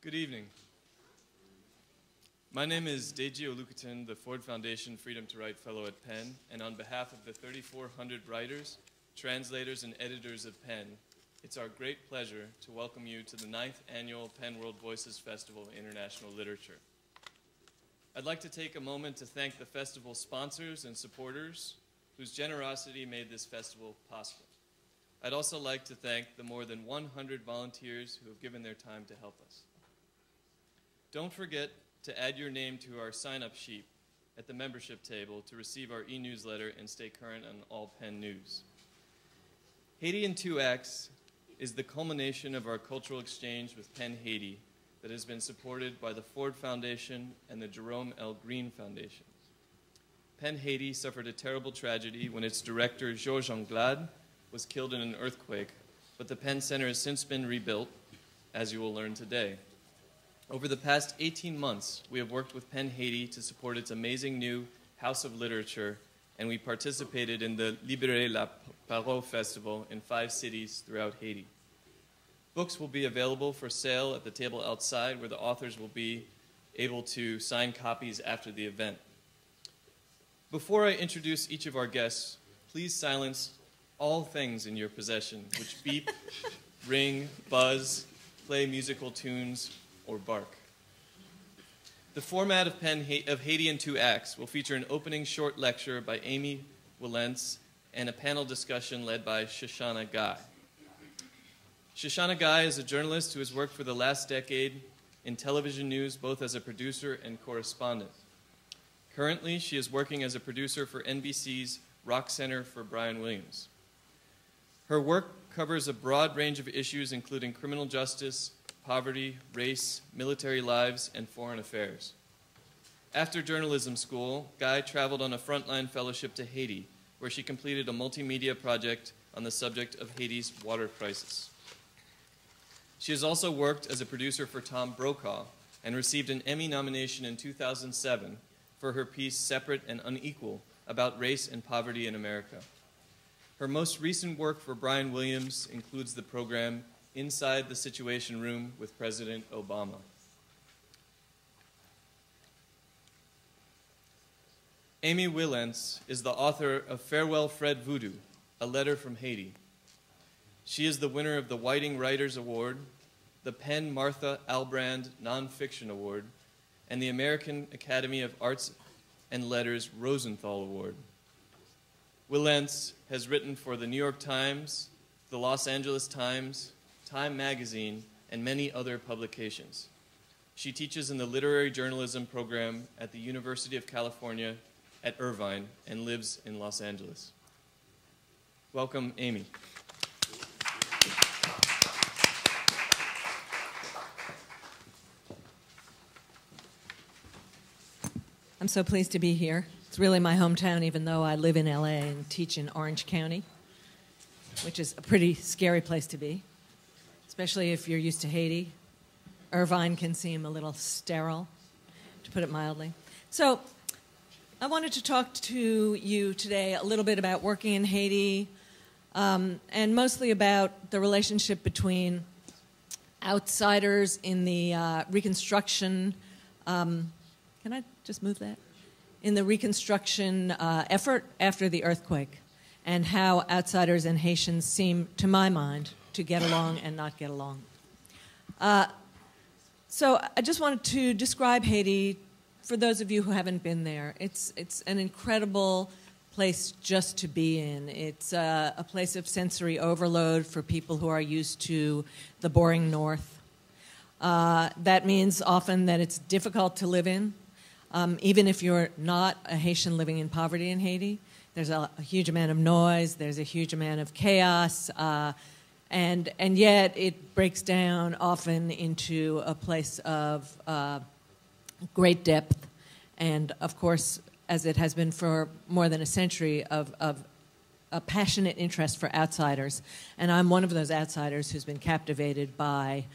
Good evening. My name is Deji Olukutin, the Ford Foundation Freedom to Write Fellow at PEN, and on behalf of the 3,400 writers, translators, and editors of PEN, it's our great pleasure to welcome you to the 9th Annual PEN World Voices Festival of International Literature. I'd like to take a moment to thank the festival sponsors and supporters whose generosity made this festival possible. I'd also like to thank the more than 100 volunteers who have given their time to help us. Don't forget to add your name to our sign-up sheet at the membership table to receive our e-newsletter and stay current on all PEN news. Haiti in Two Acts is the culmination of our cultural exchange with PEN Haiti that has been supported by the Ford Foundation and the Jerome L. Green Foundation. PEN Haiti suffered a terrible tragedy when its director, Georges Anglade, was killed in an earthquake, but the PEN Center has since been rebuilt, as you will learn today. Over the past 18 months, we have worked with PEN Haiti to support its amazing new House of Literature, and we participated in the Libérer la Parole Festival in 5 cities throughout Haiti. Books will be available for sale at the table outside, where the authors will be able to sign copies after the event. Before I introduce each of our guests, please silence all things in your possession which beep, ring, buzz, play musical tunes, or bark. The format of Haiti in Two Acts will feature an opening short lecture by Amy Willentz and a panel discussion led by Shoshana Guy. Shoshana Guy is a journalist who has worked for the last decade in television news, both as a producer and correspondent. Currently, she is working as a producer for NBC's Rock Center for Brian Williams. Her work covers a broad range of issues, including criminal justice, poverty, race, military lives, and foreign affairs. After journalism school, Guy traveled on a frontline fellowship to Haiti, where she completed a multimedia project on the subject of Haiti's water crisis. She has also worked as a producer for Tom Brokaw and received an Emmy nomination in 2007 for her piece Separate and Unequal about race and poverty in America. Her most recent work for Brian Williams includes the program Inside the Situation Room with President Obama. Amy Willentz is the author of Farewell Fred Voodoo, A Letter from Haiti. She is the winner of the Whiting Writers Award, the PEN Martha Albrand Nonfiction Award, and the American Academy of Arts and Letters Rosenthal Award. Willentz has written for the New York Times, the Los Angeles Times, Time Magazine, and many other publications. She teaches in the literary journalism program at the University of California at Irvine and lives in Los Angeles. Welcome, Amy. I'm so pleased to be here. It's really my hometown, even though I live in LA and teach in Orange County, which is a pretty scary place to be, especially if you're used to Haiti. Irvine can seem a little sterile, to put it mildly. So I wanted to talk to you today a little bit about working in Haiti, and mostly about the relationship between outsiders in the Reconstruction. Can I just move that? In the Reconstruction effort after the earthquake, and how outsiders and Haitians seem, to my mind, to get along and not get along. So I just wanted to describe Haiti for those of you who haven't been there. It's an incredible place just to be in. It's a place of sensory overload for people who are used to the boring North. That means often that it's difficult to live in, even if you're not a Haitian living in poverty in Haiti. There's a huge amount of noise. There's a huge amount of chaos. And yet it breaks down often into a place of great depth and, of course, as it has been for more than a century, of a passionate interest for outsiders. And I'm one of those outsiders who's been captivated by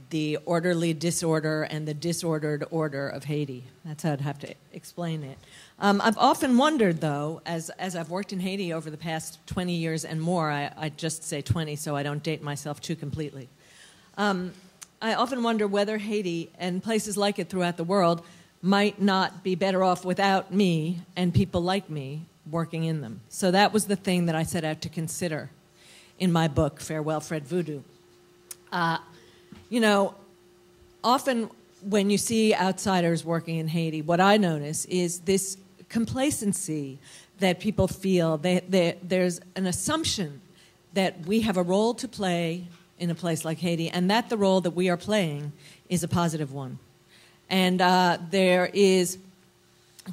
the orderly disorder and the disordered order of Haiti. That's how I'd have to explain it. I've often wondered, though, as I've worked in Haiti over the past 20 years and more, I just say 20 so I don't date myself too completely, I often wonder whether Haiti and places like it throughout the world might not be better off without me and people like me working in them. So that was the thing that I set out to consider in my book, Farewell, Fred Voodoo. Often when you see outsiders working in Haiti, what I notice is this complacency that people feel. There's an assumption that we have a role to play in a place like Haiti, and that the role that we are playing is a positive one. And there is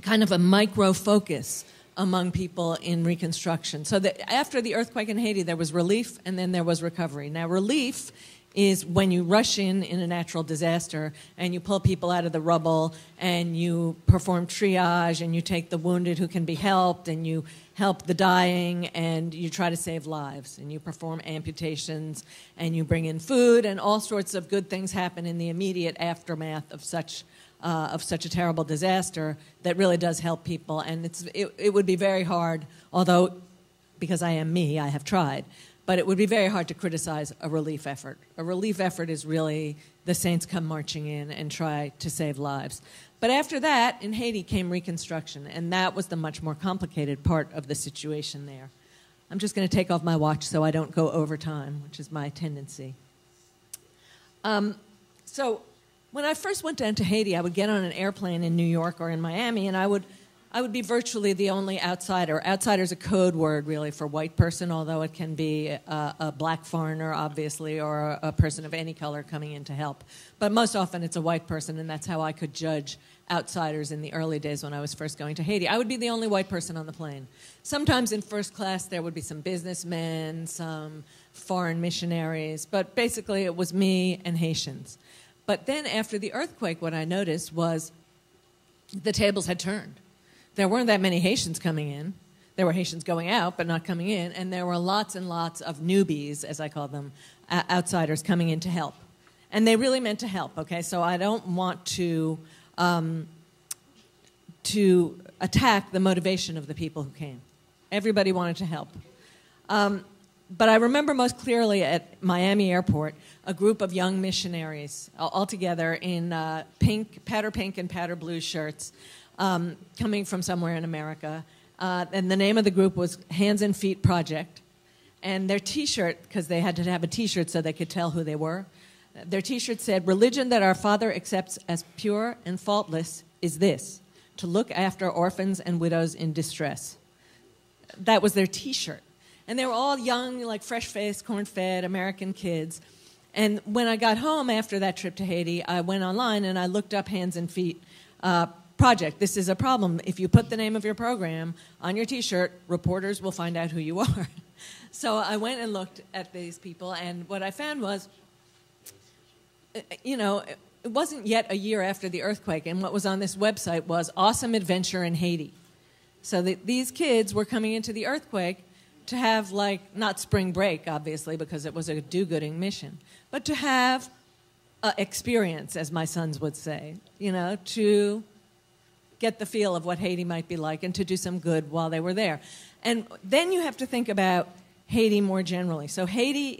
kind of a micro-focus among people in reconstruction. So that after the earthquake in Haiti, there was relief, and then there was recovery. Now, relief is when you rush in a natural disaster and you pull people out of the rubble and you perform triage and you take the wounded who can be helped and you help the dying and you try to save lives and you perform amputations and you bring in food, and all sorts of good things happen in the immediate aftermath of such a terrible disaster that really does help people. And it would be very hard, although because I am me, I have tried, but it would be very hard to criticize a relief effort. A relief effort is really the saints come marching in and try to save lives. But after that, in Haiti came reconstruction, and that was the much more complicated part of the situation there. I'm just going to take off my watch so I don't go over time, which is my tendency. So when I first went down to Haiti, I would get on an airplane in New York or in Miami, and I would be virtually the only outsider. Outsider is a code word, really, for white person, although it can be a black foreigner, obviously, or a person of any color coming in to help. But most often it's a white person, and that's how I could judge outsiders in the early days when I was first going to Haiti. I would be the only white person on the plane. Sometimes in first class there would be some businessmen, some foreign missionaries, but basically it was me and Haitians. But then after the earthquake, what I noticed was the tables had turned. There weren't that many Haitians coming in. There were Haitians going out, but not coming in. And there were lots and lots of newbies, as I call them, outsiders coming in to help. And they really meant to help, okay? So I don't want to attack the motivation of the people who came. Everybody wanted to help. But I remember most clearly at Miami Airport a group of young missionaries, all together in powder pink and powder blue shirts, coming from somewhere in America. And the name of the group was Hands and Feet Project. And their T-shirt, because they had to have a T-shirt so they could tell who they were, their T-shirt said, "Religion that our Father accepts as pure and faultless is this, to look after orphans and widows in distress." That was their T-shirt. And they were all young, like fresh-faced, corn-fed American kids. And when I got home after that trip to Haiti, I went online and I looked up Hands and Feet Project. This is a problem. If you put the name of your program on your T-shirt, reporters will find out who you are. So I went and looked at these people, and what I found was, it wasn't yet a year after the earthquake, and what was on this website was awesome adventure in Haiti. So these kids were coming into the earthquake to have, not spring break, obviously, because it was a do-gooding mission, but to have experience, as my sons would say, to get the feel of what Haiti might be like and to do some good while they were there. And then you have to think about Haiti more generally. So Haiti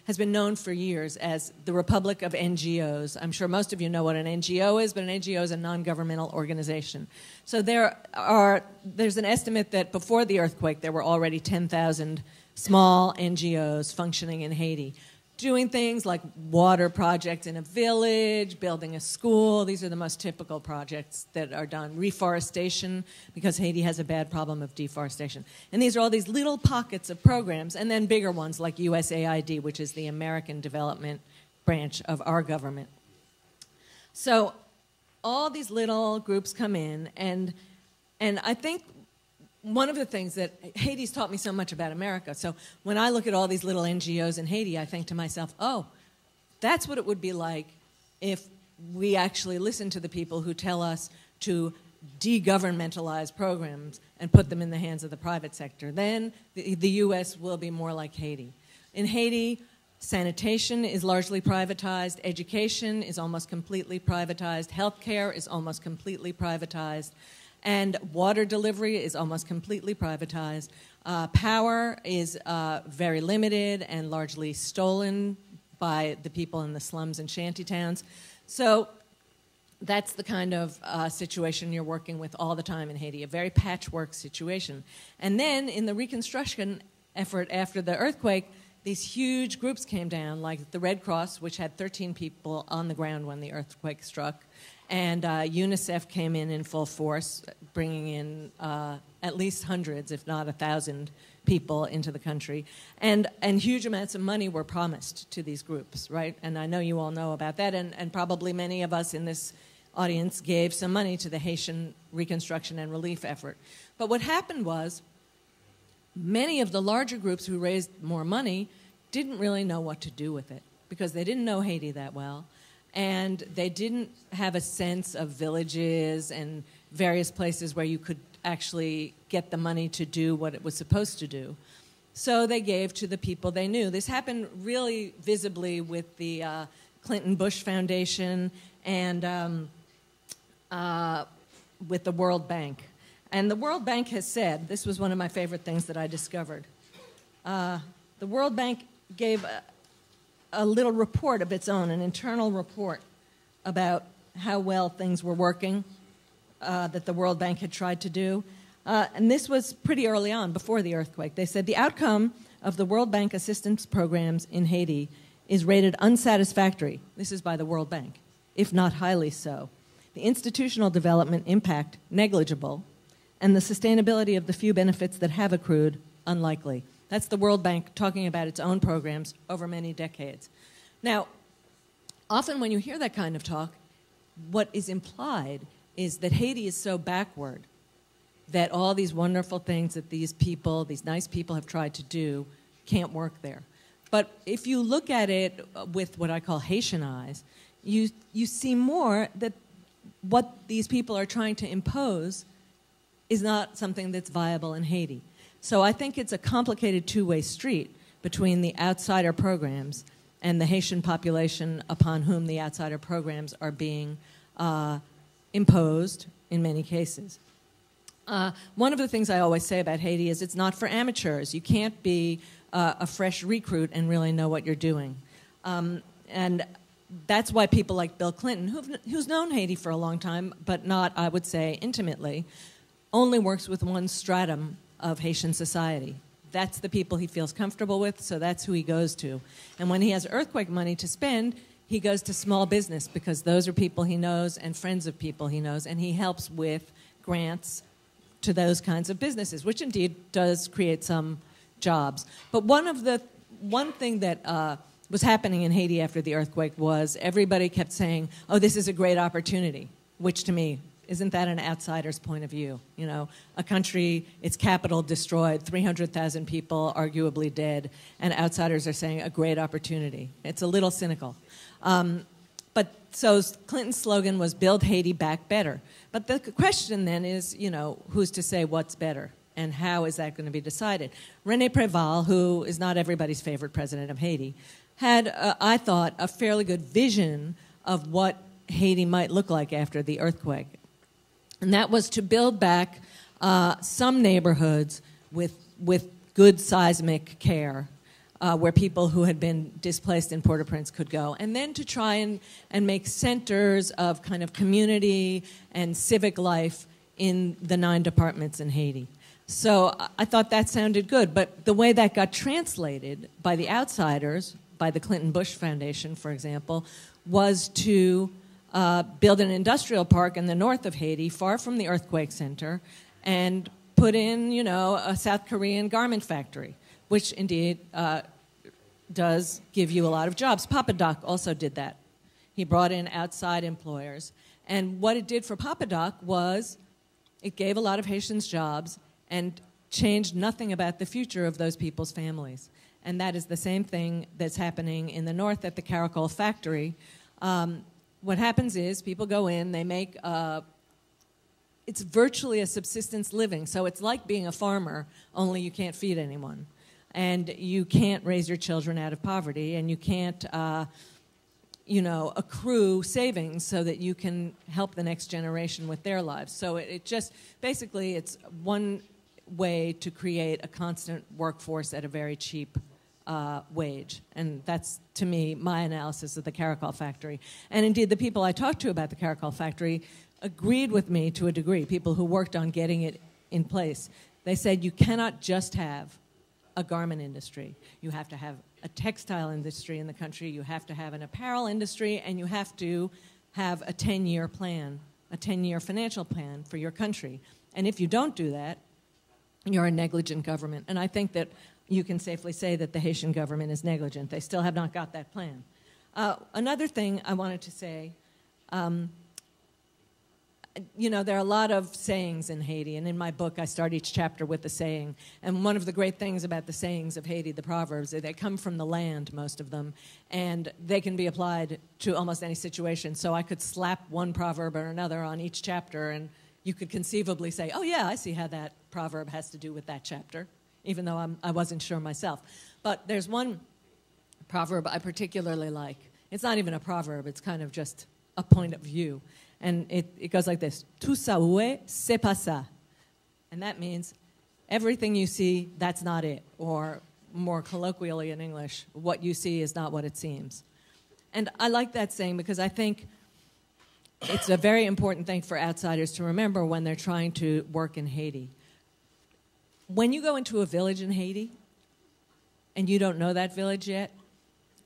has been known for years as the Republic of NGOs. I'm sure most of you know what an NGO is, but an NGO is a non-governmental organization. So there's an estimate that before the earthquake there were already 10,000 small NGOs functioning in Haiti, doing things like water projects in a village, building a school. These are the most typical projects that are done. Reforestation, because Haiti has a bad problem of deforestation. And these are all these little pockets of programs, and then bigger ones like USAID, which is the American development branch of our government. So all these little groups come in, and I think one of the things that Haiti's taught me so much about America. So when I look at all these little NGOs in Haiti, I think to myself, oh, that's what it would be like if we actually listen to the people who tell us to de-governmentalize programs and put them in the hands of the private sector. Then the U.S. will be more like Haiti. In Haiti, sanitation is largely privatized. Education is almost completely privatized. Healthcare is almost completely privatized. And water delivery is almost completely privatized. Power is very limited and largely stolen by the people in the slums and shanty towns. So that's the kind of situation you're working with all the time in Haiti, a very patchwork situation. And then in the reconstruction effort after the earthquake, these huge groups came down, like the Red Cross, which had 13 people on the ground when the earthquake struck, and UNICEF came in full force, bringing in at least hundreds, if not 1,000 people into the country. And huge amounts of money were promised to these groups, right? And I know you all know about that, and probably many of us in this audience gave some money to the Haitian reconstruction and relief effort. But what happened was many of the larger groups who raised more money didn't really know what to do with it because they didn't know Haiti that well, and they didn't have a sense of villages and various places where you could actually get the money to do what it was supposed to do. So they gave to the people they knew. This happened really visibly with the Clinton-Bush Foundation and with the World Bank. And the World Bank has said, this was one of my favorite things that I discovered, the World Bank gave a little report of its own, an internal report about how well things were working that the World Bank had tried to do. And this was pretty early on, before the earthquake. They said the outcome of the World Bank assistance programs in Haiti is rated unsatisfactory. This is by the World Bank, if not highly so. The institutional development impact negligible, and the sustainability of the few benefits that have accrued unlikely. That's the World Bank talking about its own programs over many decades. Now, often when you hear that kind of talk, what is implied is that Haiti is so backward that all these wonderful things that these people, these nice people have tried to do can't work there. But if you look at it with what I call Haitian eyes, you see more that what these people are trying to impose is not something that's viable in Haiti. So I think it's a complicated two-way street between the outsider programs and the Haitian population upon whom the outsider programs are being imposed in many cases. One of the things I always say about Haiti is it's not for amateurs. You can't be a fresh recruit and really know what you're doing. And that's why people like Bill Clinton, who's known Haiti for a long time, but not, I would say, intimately, only works with one stratum of Haitian society. That's the people he feels comfortable with, so that's who he goes to. And when he has earthquake money to spend, he goes to small business because those are people he knows and friends of people he knows, and he helps with grants to those kinds of businesses, which indeed does create some jobs. But one thing that was happening in Haiti after the earthquake was everybody kept saying, oh, this is a great opportunity, which to me, isn't that an outsider's point of view? You know, a country, its capital destroyed, 300,000 people arguably dead, and outsiders are saying a great opportunity. It's a little cynical. But so Clinton's slogan was build Haiti back better. But the question then is, you know, who's to say what's better? And how is that going to be decided? René Préval, who is not everybody's favorite president of Haiti, had, I thought, a fairly good vision of what Haiti might look like after the earthquake. And that was to build back some neighborhoods with good seismic care, where people who had been displaced in Port-au-Prince could go, and then to try and make centers of kind of community and civic life in the 9 departments in Haiti. So I thought that sounded good, but the way that got translated by the outsiders, by the Clinton-Bush Foundation, for example, was to build an industrial park in the north of Haiti, far from the earthquake center, and put in, you know, a South Korean garment factory, which indeed does give you a lot of jobs. Papa Doc also did that. He brought in outside employers. And what it did for Papa Doc was it gave a lot of Haitians jobs and changed nothing about the future of those people's families. And that is the same thing that's happening in the north at the Caracol factory. What happens is people go in, they make, it's virtually a subsistence living. So it's like being a farmer, only you can't feed anyone. And you can't raise your children out of poverty, and you can't, accrue savings so that you can help the next generation with their lives. So it just, basically, it's one way to create a constant workforce at a very cheap wage. And that's, to me, my analysis of the Caracol factory. And indeed, the people I talked to about the Caracol factory agreed with me to a degree, people who worked on getting it in place. They said you cannot just have a garment industry. You have to have a textile industry in the country, you have to have an apparel industry, and you have to have a 10-year plan, a 10-year financial plan for your country. And if you don't do that, you're a negligent government. And I think that you can safely say that the Haitian government is negligent. They still have not got that plan. Another thing I wanted to say, there are a lot of sayings in Haiti, and in my book I start each chapter with a saying. And one of the great things about the sayings of Haiti, the proverbs, is they come from the land, most of them, and they can be applied to almost any situation. So I could slap one proverb or another on each chapter, and you could conceivably say, oh yeah, I see how that proverb has to do with that chapter, even though I wasn't sure myself. But there's one proverb I particularly like. It's not even a proverb, it's kind of just a point of view. And it goes like this: Tout ça oué, c'est pas ça. And that means everything you see, that's not it. Or more colloquially in English, what you see is not what it seems. And I like that saying because I think it's a very important thing for outsiders to remember when they're trying to work in Haiti. When you go into a village in Haiti and you don't know that village yet,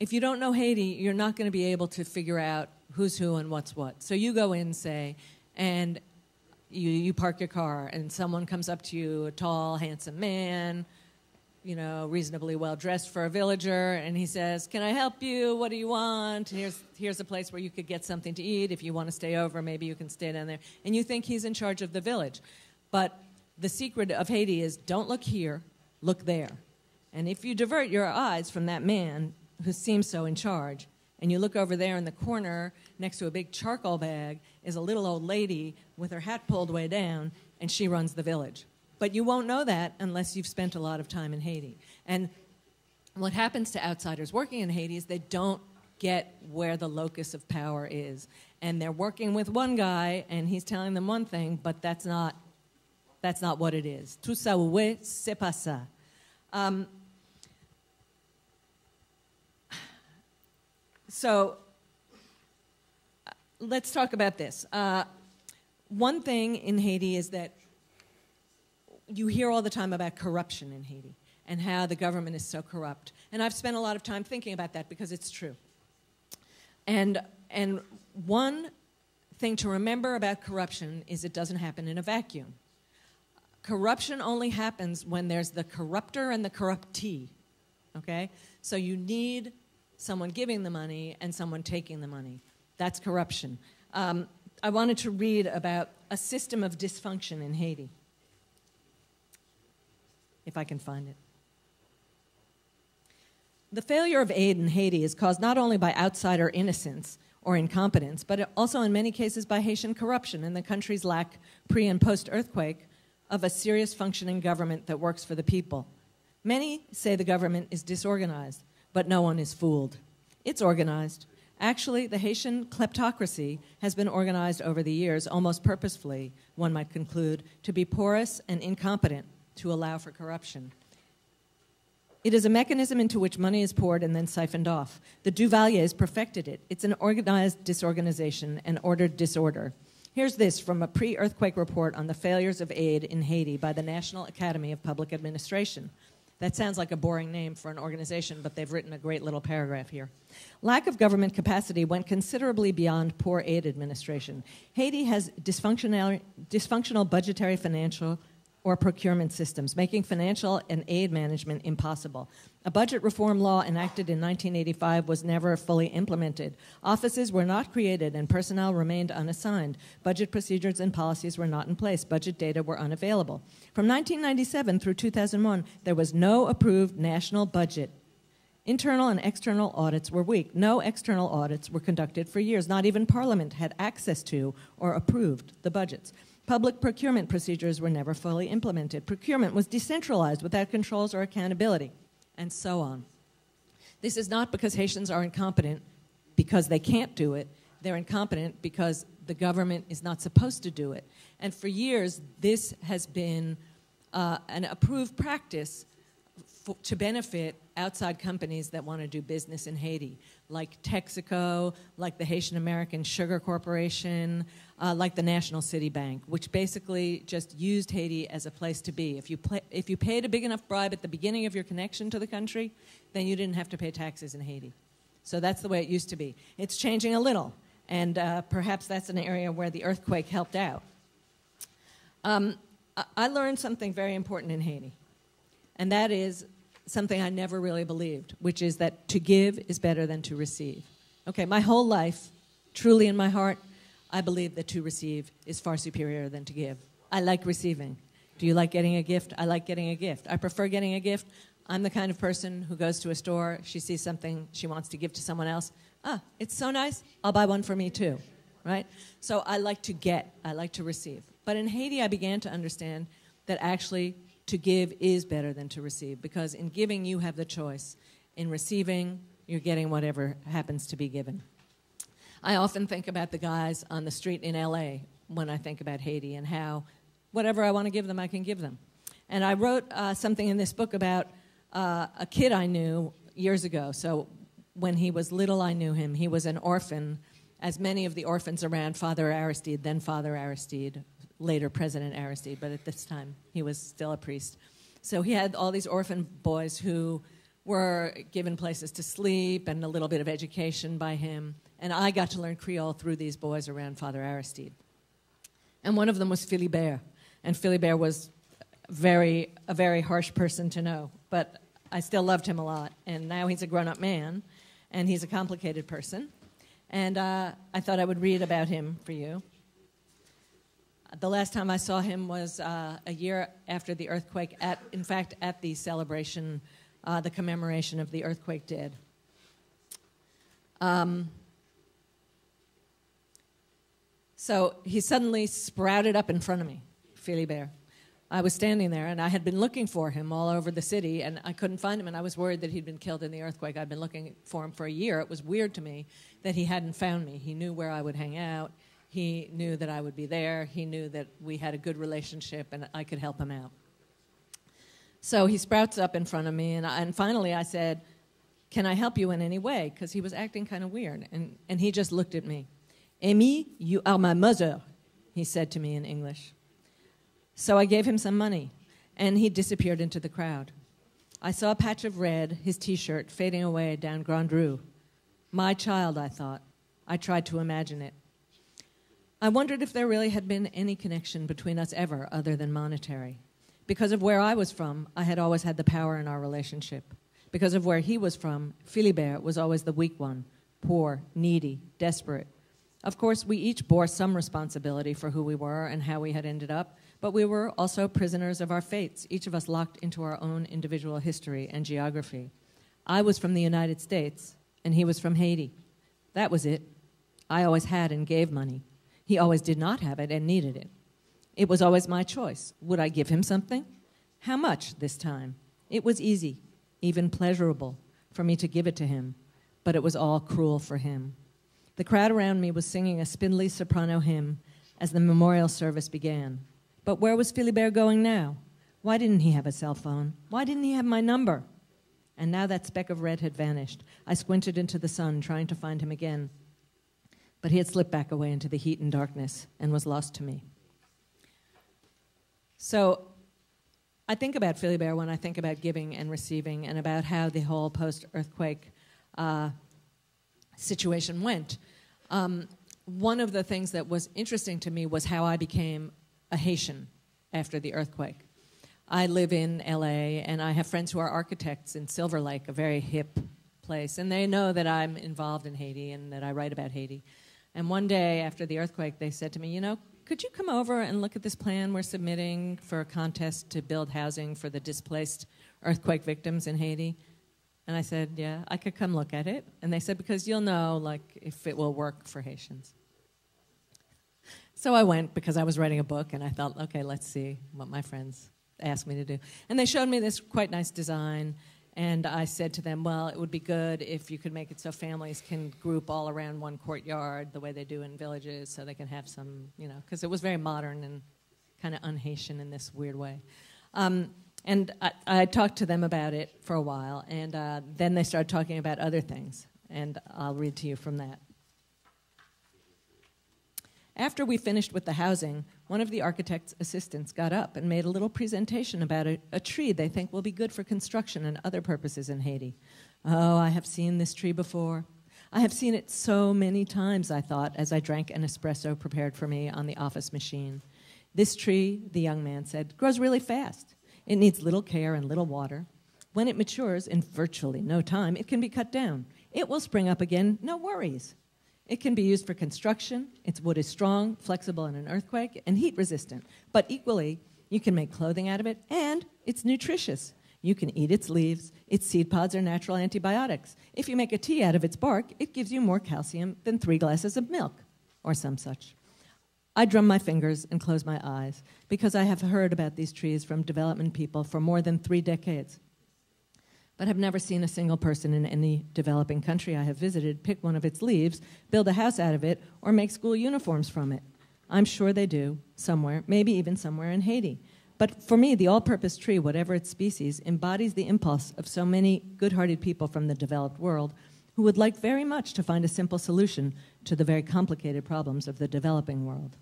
if you don't know Haiti, you're not going to be able to figure out who's who and what's what. So you go in, say, and you park your car, and someone comes up to you, a tall, handsome man, reasonably well-dressed for a villager, and he says, can I help you? What do you want? Here's a place where you could get something to eat. If you want to stay over, maybe you can stay down there. And you think he's in charge of the village. But the secret of Haiti is don't look here, look there. And if you divert your eyes from that man who seems so in charge, and you look over there in the corner next to a big charcoal bag is a little old lady with her hat pulled way down, and she runs the village. But you won't know that unless you've spent a lot of time in Haiti. And what happens to outsiders working in Haiti is they don't get where the locus of power is. And they're working with one guy, and he's telling them one thing, but that's not what it is. Tout ça oué, c'est pas ça. So let's talk about this. One thing in Haiti is that you hear all the time about corruption in Haiti and how the government is so corrupt. And I've spent a lot of time thinking about that because it's true. And one thing to remember about corruption is it doesn't happen in a vacuum. Corruption only happens when there's the corrupter and the corruptee, okay? So you need someone giving the money and someone taking the money. That's corruption. I wanted to read about a system of dysfunction in Haiti, if I can find it. The failure of aid in Haiti is caused not only by outsider innocence or incompetence, but also in many cases by Haitian corruption and the country's lack, pre- and post-earthquake, of a serious functioning government that works for the people. Many say the government is disorganized, but no one is fooled. It's organized. Actually, the Haitian kleptocracy has been organized over the years, almost purposefully, one might conclude, to be porous and incompetent to allow for corruption. It is a mechanism into which money is poured and then siphoned off. The Duvaliers perfected it. It's an organized disorganization and ordered disorder. Here's this from a pre-earthquake report on the failures of aid in Haiti by the National Academy of Public Administration. That sounds like a boring name for an organization, but they've written a great little paragraph here. Lack of government capacity went considerably beyond poor aid administration. Haiti has dysfunctional budgetary, financial, or procurement systems, making financial and aid management impossible. A budget reform law enacted in 1985 was never fully implemented. Offices were not created and personnel remained unassigned. Budget procedures and policies were not in place. Budget data were unavailable. From 1997 through 2001, there was no approved national budget. Internal and external audits were weak. No external audits were conducted for years. Not even Parliament had access to or approved the budgets. Public procurement procedures were never fully implemented. Procurement was decentralized without controls or accountability, and so on. This is not because Haitians are incompetent because they can't do it. They're incompetent because the government is not supposed to do it. And for years, this has been an approved practice to benefit outside companies that want to do business in Haiti, like Texaco, like the Haitian American Sugar Corporation, like the National City Bank, which basically just used Haiti as a place to be. If you paid a big enough bribe at the beginning of your connection to the country, then you didn't have to pay taxes in Haiti. So that's the way it used to be. It's changing a little, and perhaps that's an area where the earthquake helped out. I learned something very important in Haiti, and that is something I never really believed, which is that to give is better than to receive. Okay, my whole life, truly in my heart, I believe that to receive is far superior than to give. I like receiving. Do you like getting a gift? I like getting a gift. I prefer getting a gift. I'm the kind of person who goes to a store, she sees something she wants to give to someone else. It's so nice, I'll buy one for me too, right? So I like to get, I like to receive. But in Haiti, I began to understand that actually to give is better than to receive, because in giving, you have the choice. In receiving, you're getting whatever happens to be given. I often think about the guys on the street in L.A. when I think about Haiti and how whatever I want to give them, I can give them. And I wrote something in this book about a kid I knew years ago. So when he was little, I knew him. He was an orphan, as many of the orphans around Father Aristide, then Father Aristide, later President Aristide, but at this time he was still a priest. So he had all these orphan boys who were given places to sleep and a little bit of education by him. And I got to learn Creole through these boys around Father Aristide. And one of them was Philibert. And Philibert was a very harsh person to know, but I still loved him a lot. And now he's a grown-up man, and he's a complicated person. And I thought I would read about him for you. The last time I saw him was a year after the earthquake, at the celebration, the commemoration of the earthquake dead. So he suddenly sprouted up in front of me, Philibert. I was standing there, and I had been looking for him all over the city, and I couldn't find him, and I was worried that he'd been killed in the earthquake. I'd been looking for him for a year. It was weird to me that he hadn't found me. He knew where I would hang out. He knew that I would be there. He knew that we had a good relationship, and I could help him out. So he sprouts up in front of me, and finally I said, "Can I help you in any way?" Because he was acting kind of weird, and he just looked at me. "Amy, you are my mother," he said to me in English. So I gave him some money, and he disappeared into the crowd. I saw a patch of red, his T-shirt, fading away down Grand Rue. My child, I thought. I tried to imagine it. I wondered if there really had been any connection between us ever other than monetary. Because of where I was from, I had always had the power in our relationship. Because of where he was from, Philibert was always the weak one, poor, needy, desperate. Of course, we each bore some responsibility for who we were and how we had ended up, but we were also prisoners of our fates, each of us locked into our own individual history and geography. I was from the United States, and he was from Haiti. That was it. I always had and gave money. He always did not have it and needed it. It was always my choice. Would I give him something? How much this time? It was easy, even pleasurable, for me to give it to him, but it was all cruel for him. The crowd around me was singing a spindly soprano hymn as the memorial service began. But where was Philibert going now? Why didn't he have a cell phone? Why didn't he have my number? And now that speck of red had vanished. I squinted into the sun, trying to find him again. But he had slipped back away into the heat and darkness and was lost to me. So I think about Philibert when I think about giving and receiving and about how the whole post-earthquake situation went. One of the things that was interesting to me was how I became a Haitian after the earthquake. I live in L.A., and I have friends who are architects in Silver Lake, a very hip place, and they know that I'm involved in Haiti and that I write about Haiti. And one day after the earthquake, they said to me, could you come over and look at this plan we're submitting for a contest to build housing for the displaced earthquake victims in Haiti? And I said, yeah, I could come look at it. And they said, because you'll know, if it will work for Haitians. So I went because I was writing a book, and I thought, okay, let's see what my friends asked me to do. And they showed me this quite nice design, and I said to them, well, it would be good if you could make it so families can group all around one courtyard the way they do in villages, so they can have some, because it was very modern and kind of un-Haitian in this weird way. And I talked to them about it for a while, and then they started talking about other things, and I'll read to you from that. After we finished with the housing, one of the architect's assistants got up and made a little presentation about a tree they think will be good for construction and other purposes in Haiti. Oh, I have seen this tree before. I have seen it so many times, I thought, as I drank an espresso prepared for me on the office machine. This tree, the young man said, grows really fast. It needs little care and little water. When it matures, in virtually no time, it can be cut down. It will spring up again, no worries. It can be used for construction. Its wood is strong, flexible in an earthquake, and heat resistant. But equally, you can make clothing out of it, and it's nutritious. You can eat its leaves. Its seed pods are natural antibiotics. If you make a tea out of its bark, it gives you more calcium than 3 glasses of milk, or some such. I drum my fingers and close my eyes because I have heard about these trees from development people for more than 3 decades, but have never seen a single person in any developing country I have visited pick one of its leaves, build a house out of it, or make school uniforms from it. I'm sure they do, somewhere, maybe even somewhere in Haiti. But for me, the all-purpose tree, whatever its species, embodies the impulse of so many good-hearted people from the developed world who would like very much to find a simple solution to the very complicated problems of the developing world.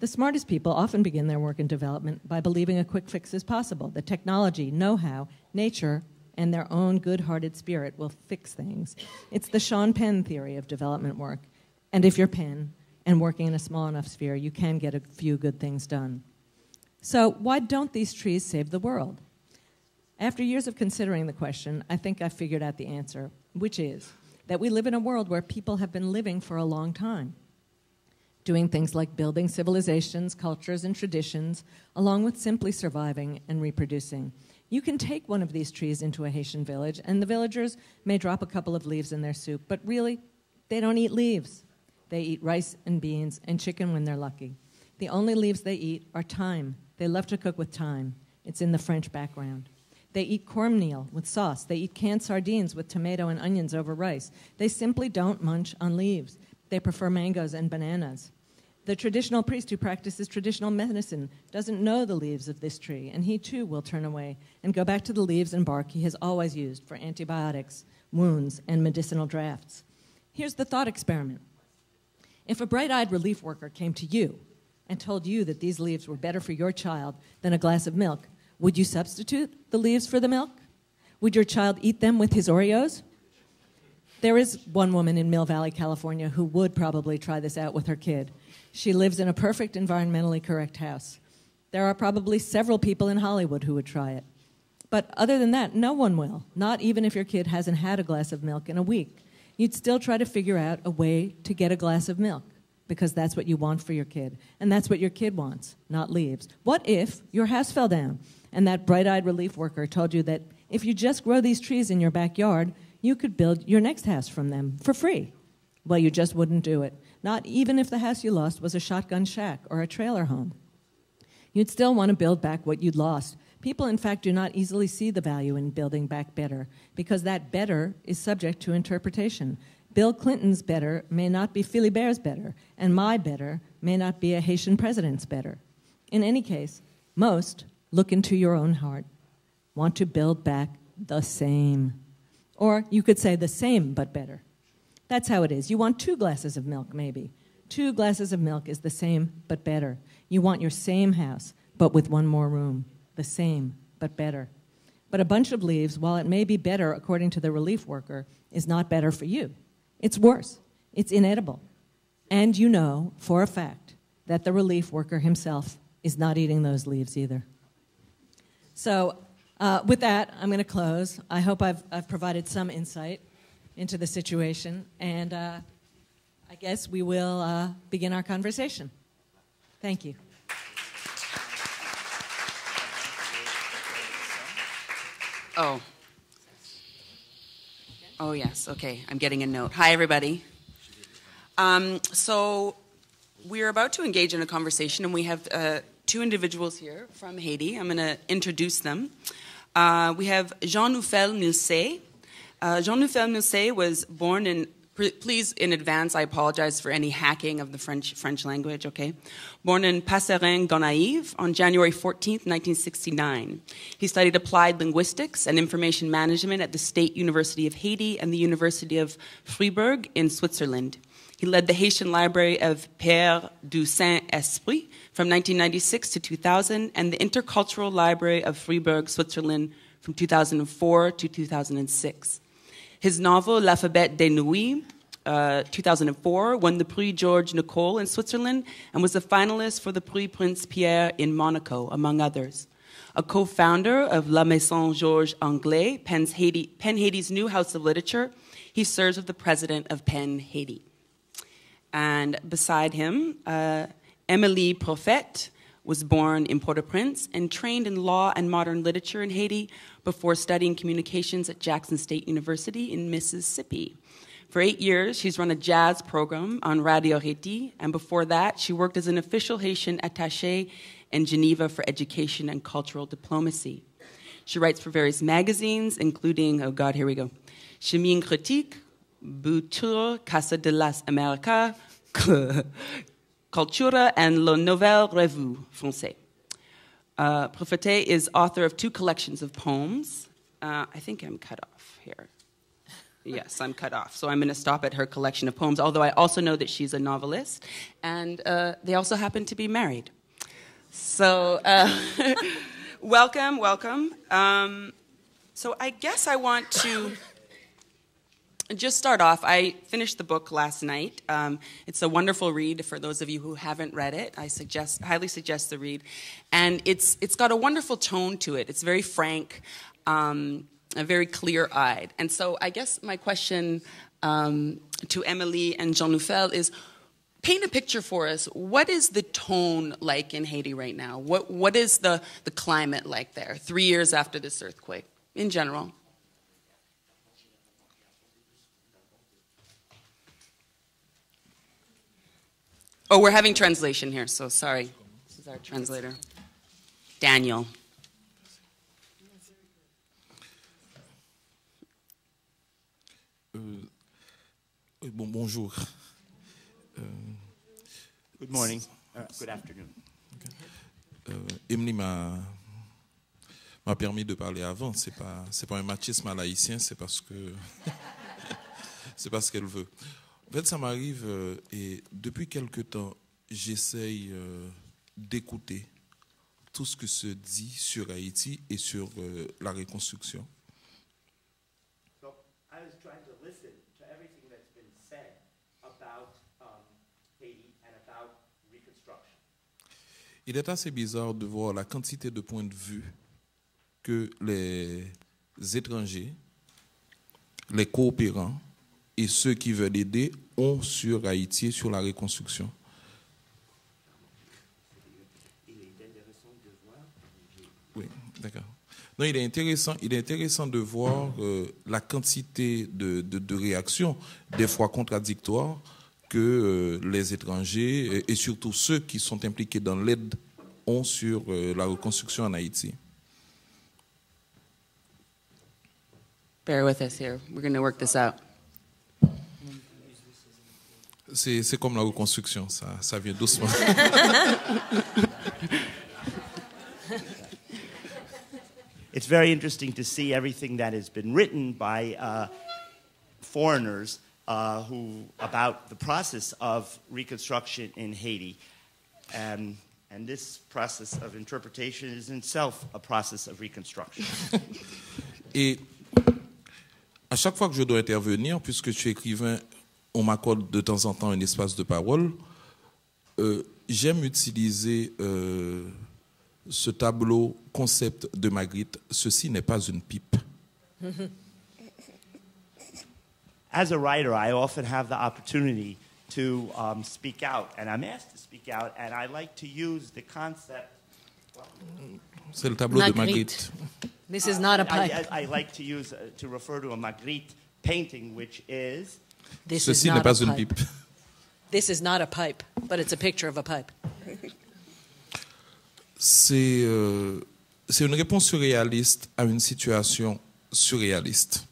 The smartest people often begin their work in development by believing a quick fix is possible, that technology, know-how, nature, and their own good-hearted spirit will fix things. It's the Sean Penn theory of development work. And if you're Penn and working in a small enough sphere, you can get a few good things done. So why don't these trees save the world? After years of considering the question, I think I figured out the answer, which is that we live in a world where people have been living for a long time, doing things like building civilizations, cultures, and traditions, along with simply surviving and reproducing. You can take one of these trees into a Haitian village, and the villagers may drop a couple of leaves in their soup, but really, they don't eat leaves. They eat rice and beans and chicken when they're lucky. The only leaves they eat are thyme. They love to cook with thyme. It's in the French background. They eat cornmeal with sauce. They eat canned sardines with tomato and onions over rice. They simply don't munch on leaves. They prefer mangoes and bananas. The traditional priest who practices traditional medicine doesn't know the leaves of this tree, and he too will turn away and go back to the leaves and bark he has always used for antibiotics, wounds, and medicinal drafts. Here's the thought experiment. If a bright-eyed relief worker came to you and told you that these leaves were better for your child than a glass of milk, would you substitute the leaves for the milk? Would your child eat them with his Oreos? There is one woman in Mill Valley, California, who would probably try this out with her kid. She lives in a perfect, environmentally correct house. There are probably several people in Hollywood who would try it. But other than that, no one will, not even if your kid hasn't had a glass of milk in a week. You'd still try to figure out a way to get a glass of milk, because that's what you want for your kid, and that's what your kid wants, not leaves. What if your house fell down, and that bright-eyed relief worker told you that if you just grow these trees in your backyard, you could build your next house from them for free? Well, you just wouldn't do it, not even if the house you lost was a shotgun shack or a trailer home. You'd still want to build back what you'd lost. People, in fact, do not easily see the value in building back better, because that better is subject to interpretation. Bill Clinton's better may not be Philibert's better, and my better may not be a Haitian president's better. In any case, most, look into your own heart, want to build back the same. Or you could say the same but better. That's how it is. You want 2 glasses of milk, maybe. 2 glasses of milk is the same but better. You want your same house, but with 1 more room. The same but better. But a bunch of leaves, while it may be better according to the relief worker, is not better for you. It's worse. It's inedible. And you know for a fact that the relief worker himself is not eating those leaves either. So with that, I'm going to close. I hope I've provided some insight into the situation, and I guess we will begin our conversation. Thank you. Oh, yes. Okay. I'm getting a note. Hi, everybody. So we're about to engage in a conversation, and we have 2 individuals here from Haiti. I'm going to introduce them. We have Jean-Euphèle. Jean-Euphèle was born in Please, in advance, I apologize for any hacking of the French language, okay? Born in Passerein-Gonaïves on January 14th, 1969. He studied applied linguistics and information management at the State University of Haiti and the University of Freiburg in Switzerland. He led the Haitian Library of Père du Saint-Esprit from 1996 to 2000 and the Intercultural Library of Freiburg, Switzerland from 2004 to 2006. His novel, L'Alphabet des Nuits, 2004, won the Prix Georges Nicole in Switzerland and was a finalist for the Prix Prince Pierre in Monaco, among others. A co-founder of La Maison Georges Anglais, PEN Haiti's new house of literature, he serves as the president of PEN Haiti. And beside him, Émilie Prophet was born in Port-au-Prince and trained in law and modern literature in Haiti before studying communications at Jackson State University in Mississippi. For 8 years, she's run a jazz program on Radio Haiti, and before that, she worked as an official Haitian attaché in Geneva for education and cultural diplomacy. She writes for various magazines, including, oh God, here we go, Chemin Critique, Bouture, Casa de las Américas, Cultura, and La Nouvelle Revue Française. Prophet is author of 2 collections of poems. I think I'm cut off here. Yes, I'm cut off. So I'm going to stop at her collection of poems, although I also know that she's a novelist, and they also happen to be married. So welcome. So I guess I want to just start off. I finished the book last night. It's a wonderful read for those of you who haven't read it. I highly suggest the read. And it's got a wonderful tone to it. It's very frank, very clear-eyed. And so I guess my question to Emily and Jean-Euphèle is, paint a picture for us. What is the tone like in Haiti right now? What is the climate like there 3 years after this earthquake, in general? Oh, we're having translation here, so sorry. This is our translator. Daniel. Bonjour. Good morning. Good afternoon. Emily m'a permis de parler avant. C'est pas un machisme à l'haïtien, c'est parce que c'est parce qu'elle veut. En fait, ça m'arrive et depuis quelque temps, j'essaye d'écouter tout ce que se dit sur Haïti et sur la reconstruction. So I was trying to listen to everything that's been said about Haiti and about reconstruction. Il est assez bizarre de voir la quantité de points de vue que les étrangers, les coopérants et ceux qui veulent aider ont sur Haïti et sur la reconstruction. Oui, d'accord. Non, il est intéressant de voir la quantité de réactions, des fois contradictoires, que les étrangers et surtout ceux qui sont impliqués dans l'aide ont sur la reconstruction en Haïti. Bear with us here. We're going to work this out. C'est comme la reconstruction, ça vient doucement. It's very interesting to see everything that has been written by foreigners about the process of reconstruction in Haiti. And this process of interpretation is in itself a process of reconstruction. Et à chaque fois que je dois intervenir, puisque je suis écrivain, on m'accorde de temps en temps un espace de parole, j'aime utiliser ce tableau concept de Magritte. Ceci n'est pas une pipe. As a writer, I often have the opportunity to speak out, and I'm asked to speak out, and I like to use the concept. C'est le tableau de Magritte. This is not a pipe. I like to use to refer to a Magritte painting, which is. Ceci n'est pas une pipe. This is not a pipe, but it's a picture of a pipe. C'est une réponse surréaliste à une situation surréaliste.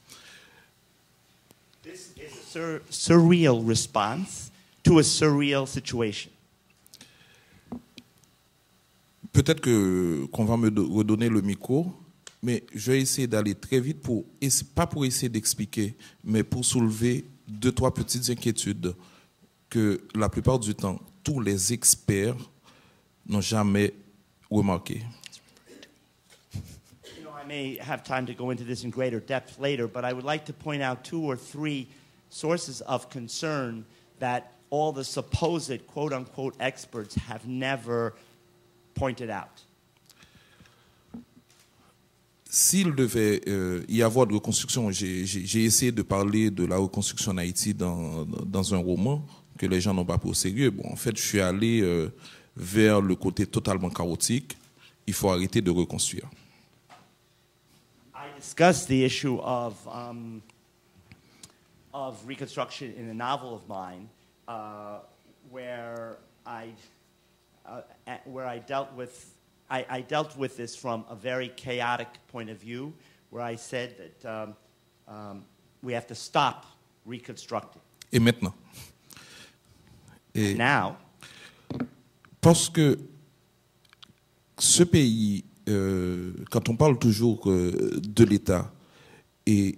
This is a surreal response to a surreal situation. Peut-être qu'on va me redonner le micro, mais je vais essayer d'aller très vite pas pour essayer d'expliquer, mais pour soulever 2-3 petites inquiétudes que la plupart du temps, tous les experts n'ont jamais remarquées. I may have time to go into this in greater depth later, but I would like to point out 2 or 3 sources of concern that all the supposed quote-unquote experts have never pointed out. S'il devait y avoir de reconstruction, j'ai essayé de parler de la reconstruction en Haïti dans un roman que les gens n'ont pas pris au sérieux. Bon, en fait, je suis allé vers le côté totalement chaotique. Il faut arrêter de reconstruire. I discussed the issue of reconstruction in a novel of mine, where I dealt with this from a very chaotic point of view, where I said that we have to stop reconstructing. Et maintenant? Et now, parce que ce pays, quand on parle toujours de l'État, et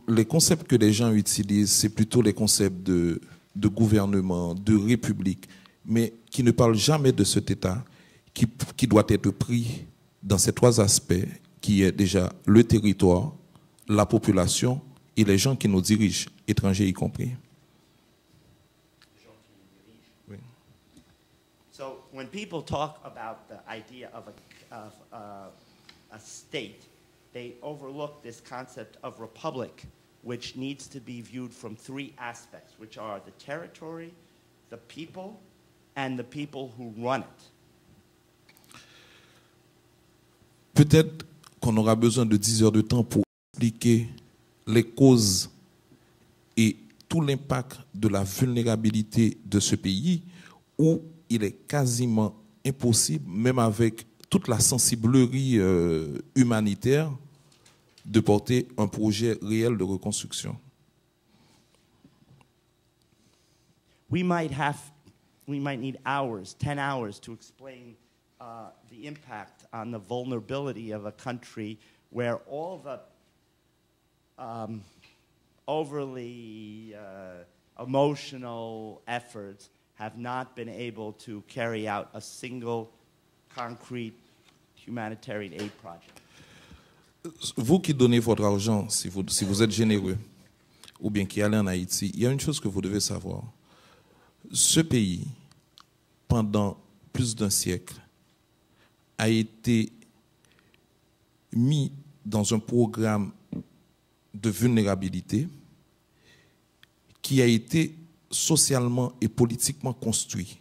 les concepts que les gens utilisent, c'est plutôt les concepts de gouvernement, de république, mais qui ne parlent jamais de cet État qui doit être pris dans ces 3 aspects, qui est déjà le territoire, la population et les gens qui nous dirigent, étrangers y compris. Oui. So when people talk about the idea of a state, they overlook this concept of republic, which needs to be viewed from 3 aspects, which are the territory, the people, and the people who run it. Peut-être qu'on aura besoin de 10 heures de temps pour expliquer les causes et tout l'impact de la vulnérabilité de ce pays, où il est quasiment impossible, même avec toute la sensiblerie humanitaire, de porter un projet réel de reconstruction. We might need hours, 10 hours, to explain the impact on the vulnerability of a country where all the overly emotional efforts have not been able to carry out a single concrete humanitarian aid project. Vous qui donnez votre argent, si vous êtes généreux, ou bien qui allez en Haïti, il y a une chose que vous devez savoir. Ce pays, pendant plus d'1 siècle, a été mis dans un programme de vulnérabilité qui a été socialement et politiquement construit.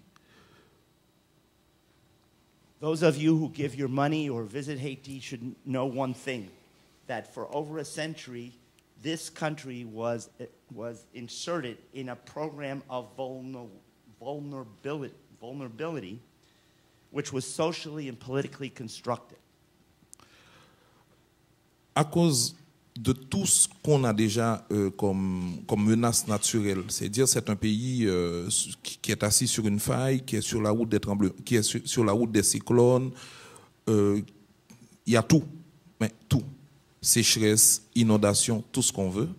Those of you who give your money or visit Haiti should know one thing, that for over a century, this country was inserted in a program of vulnerability, which was socially and politically constructed. À cause de tout ce qu'on a déjà comme menace naturelle, c'est-à-dire c'est un pays qui est assis sur une faille, qui est sur la route des tremblements, qui est sur la route des cyclones. Il y a tout, mais tout, sécheresse, inondation, tout ce qu'on veut.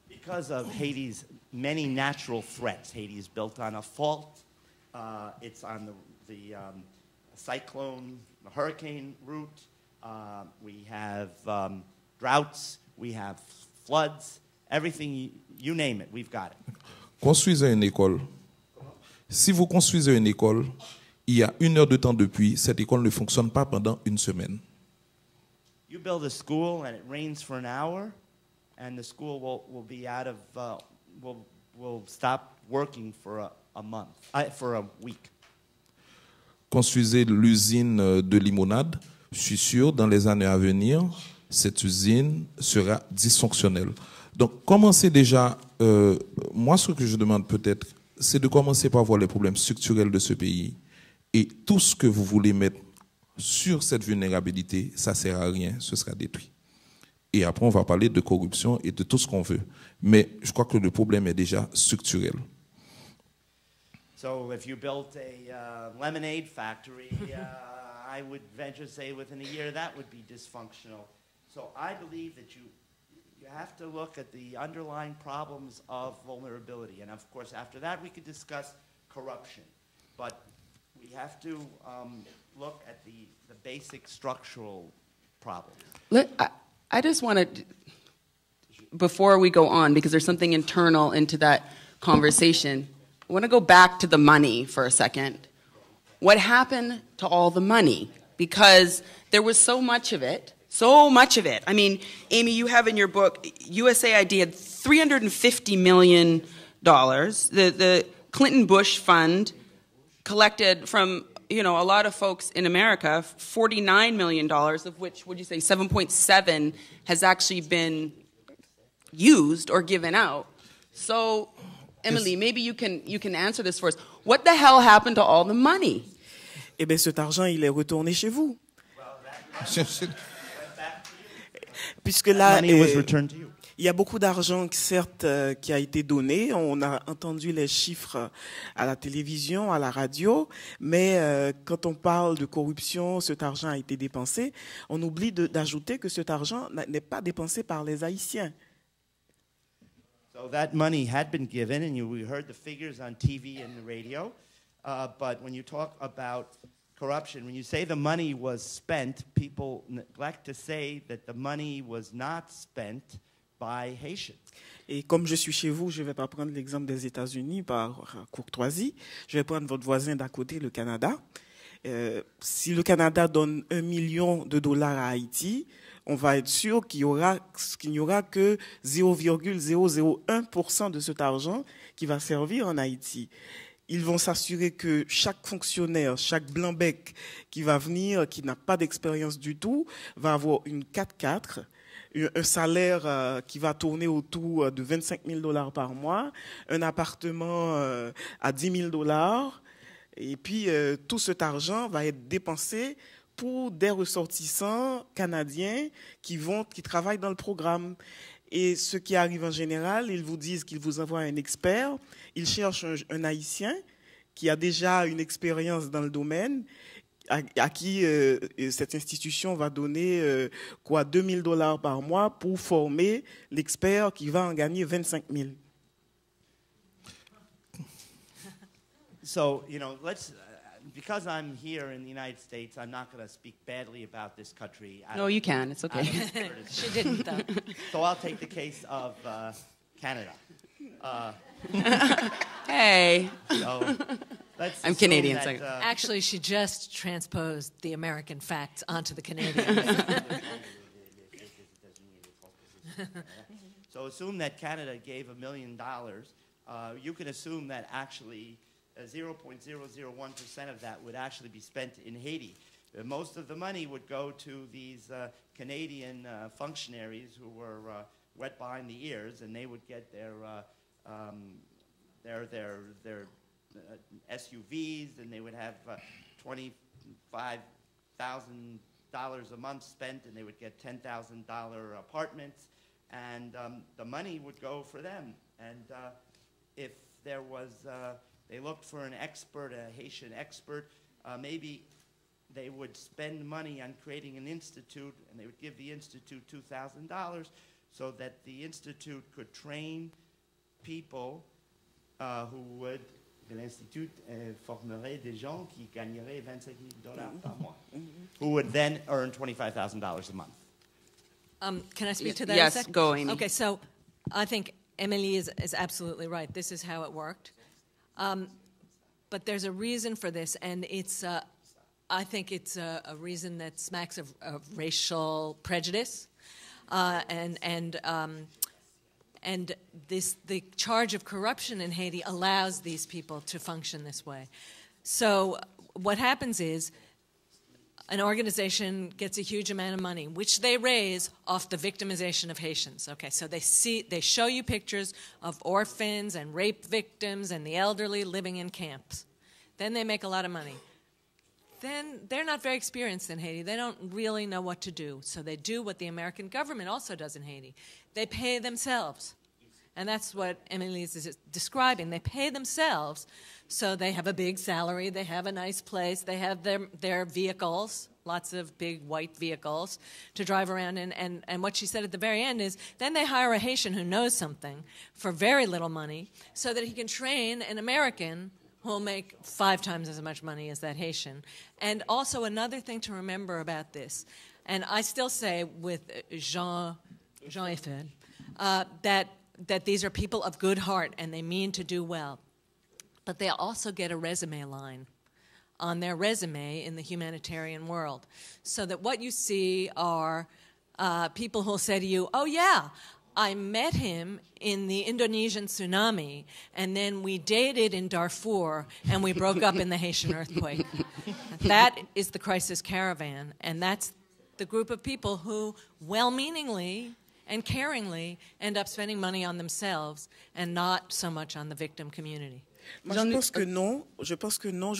Because of Haiti's many natural threats, Haiti is built on a fault. It's on the cyclone, the hurricane route. We have droughts, we have floods, everything, you name it, we've got it. Construisez une école. Si vous construisez une école, il y a 1 heure de temps de pluie, cette école ne fonctionne pas pendant 1 semaine. You build a school and it rains for an hour, and the school will be out of, will stop working for a month, for a week. Construisez l'usine de limonade. Je suis sûr, dans les années à venir, cette usine sera dysfonctionnelle. Donc, commencez déjà, moi, ce que je demande peut-être, c'est de commencer par voir les problèmes structurels de ce pays. Et tout ce que vous voulez mettre sur cette vulnérabilité, ça ne sert à rien, ce sera détruit. Et après, on va parler de corruption et de tout ce qu'on veut. Mais je crois que le problème est déjà structurel. So if you built a lemonade factory, I would venture to say within a year that would be dysfunctional. So I believe that you have to look at the underlying problems of vulnerability. And of course, after that, we could discuss corruption. But we have to look at the basic structural problems. I just want to, before we go on, because there's something internal into that conversation, I want to go back to the money for a second. What happened to all the money? Because there was so much of it. So much of it. I mean, Amy, you have in your book, USAID had $350 million. The Clinton-Bush fund collected from, a lot of folks in America, $49 million, of which, would you say, 7.7 has actually been used or given out. So, Emily, maybe you can answer this for us. What the hell happened to all the money? Eh bien, cet argent, il est retourné chez vous. Puisque là, il y a beaucoup d'argent, certes, qui a été donné. On a entendu les chiffres à la télévision, à la radio, mais quand on parle de corruption, cet argent a été dépensé. On oublie d'ajouter que cet argent n'est pas dépensé par les Haïtiens. So that money had been given, and we heard the figures on TV and the radio. But when you talk about corruption, when you say the money was spent, people neglect to say that the money was not spent by Haitians. Et comme je suis chez vous, je ne vais pas prendre l'exemple des États-Unis par courtoisie. Je vais prendre votre voisin d'à côté, le Canada. Si le Canada donne $1 million à Haïti, on va être sûr qu'il n'y aura que 0,001% de cet argent qui va servir en Haïti. Ils vont s'assurer que chaque fonctionnaire, chaque blanc-bec qui va venir, qui n'a pas d'expérience du tout, va avoir une 4x4, un salaire qui va tourner autour de $25 000 par mois, un appartement à $10 000, et puis tout cet argent va être dépensé pour des ressortissants canadiens qui travaillent dans le programme. Et ce qui arrive en général, ils vous disent qu'ils vous envoient un expert, ils cherchent un Haïtien qui a déjà une expérience dans le domaine, à qui cette institution va donner $2 000 par mois pour former l'expert qui va en gagner 25 000. So, because I'm here in the United States, I'm not going to speak badly about this country. No, you can. It's okay. She didn't, though. So I'll take the case of Canada. Hey. So I'm Canadian. That, Actually, she just transposed the American facts onto the Canadian. So assume that Canada gave $1 million. You can assume that actually 0.001% of that would actually be spent in Haiti. Most of the money would go to these Canadian functionaries who were wet behind the ears, and they would get their SUVs, and they would have $25,000 a month spent, and they would get $10,000 apartments, and the money would go for them. And if there was they looked for an expert, a Haitian expert. Maybe they would spend money on creating an institute, and they would give the institute $2,000 so that the institute could train people who would. L'Institut formerait des gens qui gagneraient $25 000 par mois, who would then earn $25,000 a month. Can I speak to that? Yes, a second? go, Amy. Okay, so I think Emily is absolutely right. This is how it worked. But there's a reason for this, and it's I think it's a reason that smacks of racial prejudice, and the charge of corruption in Haiti allows these people to function this way. So what happens is an organization gets a huge amount of money, which they raise off the victimization of Haitians. Okay, so they show you pictures of orphans and rape victims and the elderly living in camps. Then they make a lot of money. then they're not very experienced in Haiti. They don't really know what to do. So they do what the American government also does in Haiti. They pay themselves. And that's what Emily is describing. They pay themselves, so they have a big salary, they have a nice place, they have their vehicles, lots of big white vehicles to drive around in. And what she said at the very end is, then they hire a Haitian who knows something for very little money so that he can train an American who will make 5 times as much money as that Haitian. And also another thing to remember about this, and I still say with Jean-Euphèle, that these are people of good heart and they mean to do well. But they also get a resume line on their resume in the humanitarian world. So that what you see are people who'll say to you, oh yeah, I met him in the Indonesian tsunami, and then we dated in Darfur, and we broke up in the Haitian earthquake. That is the crisis caravan, and that's the group of people who well-meaningly and caringly end up spending money on themselves and not so much on the victim community. Moi, je pense que non. Je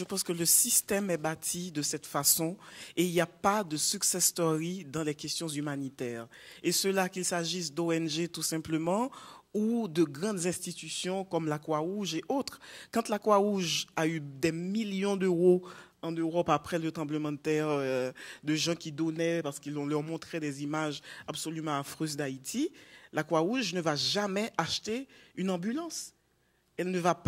pense que le système est bâti de cette façon et il n'y a pas de success story dans les questions humanitaires. Et cela, qu'il s'agisse d'ONG tout simplement ou de grandes institutions comme la Croix-Rouge et autres. Quand la Croix-Rouge a eu des millions d'euros en Europe après le tremblement de terre, de gens qui donnaient parce qu'ils leur montraient des images absolument affreuses d'Haïti, la Croix-Rouge ne va jamais acheter une ambulance. Elle ne va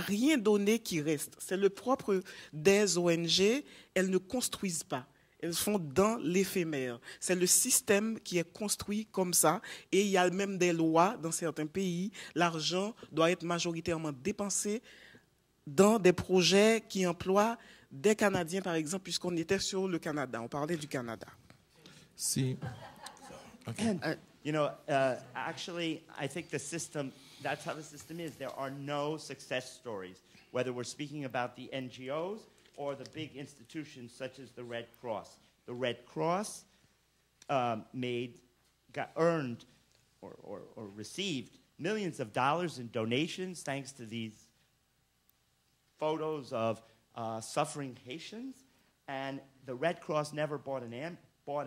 rien donner qui reste. C'est le propre des ONG. Elles ne construisent pas. Elles font dans l'éphémère. C'est le système qui est construit comme ça. Et il y a même des lois dans certains pays. L'argent doit être majoritairement dépensé dans des projets qui emploient des Canadiens, par exemple, puisqu'on était sur le Canada. On parlait du Canada. Si. Okay. Actually, I think the system, that's how the system is. There are no success stories, whether we're speaking about the NGOs or the big institutions such as the Red Cross. The Red Cross earned or received millions of dollars in donations thanks to these photos of suffering Haitians, and the Red Cross never bought an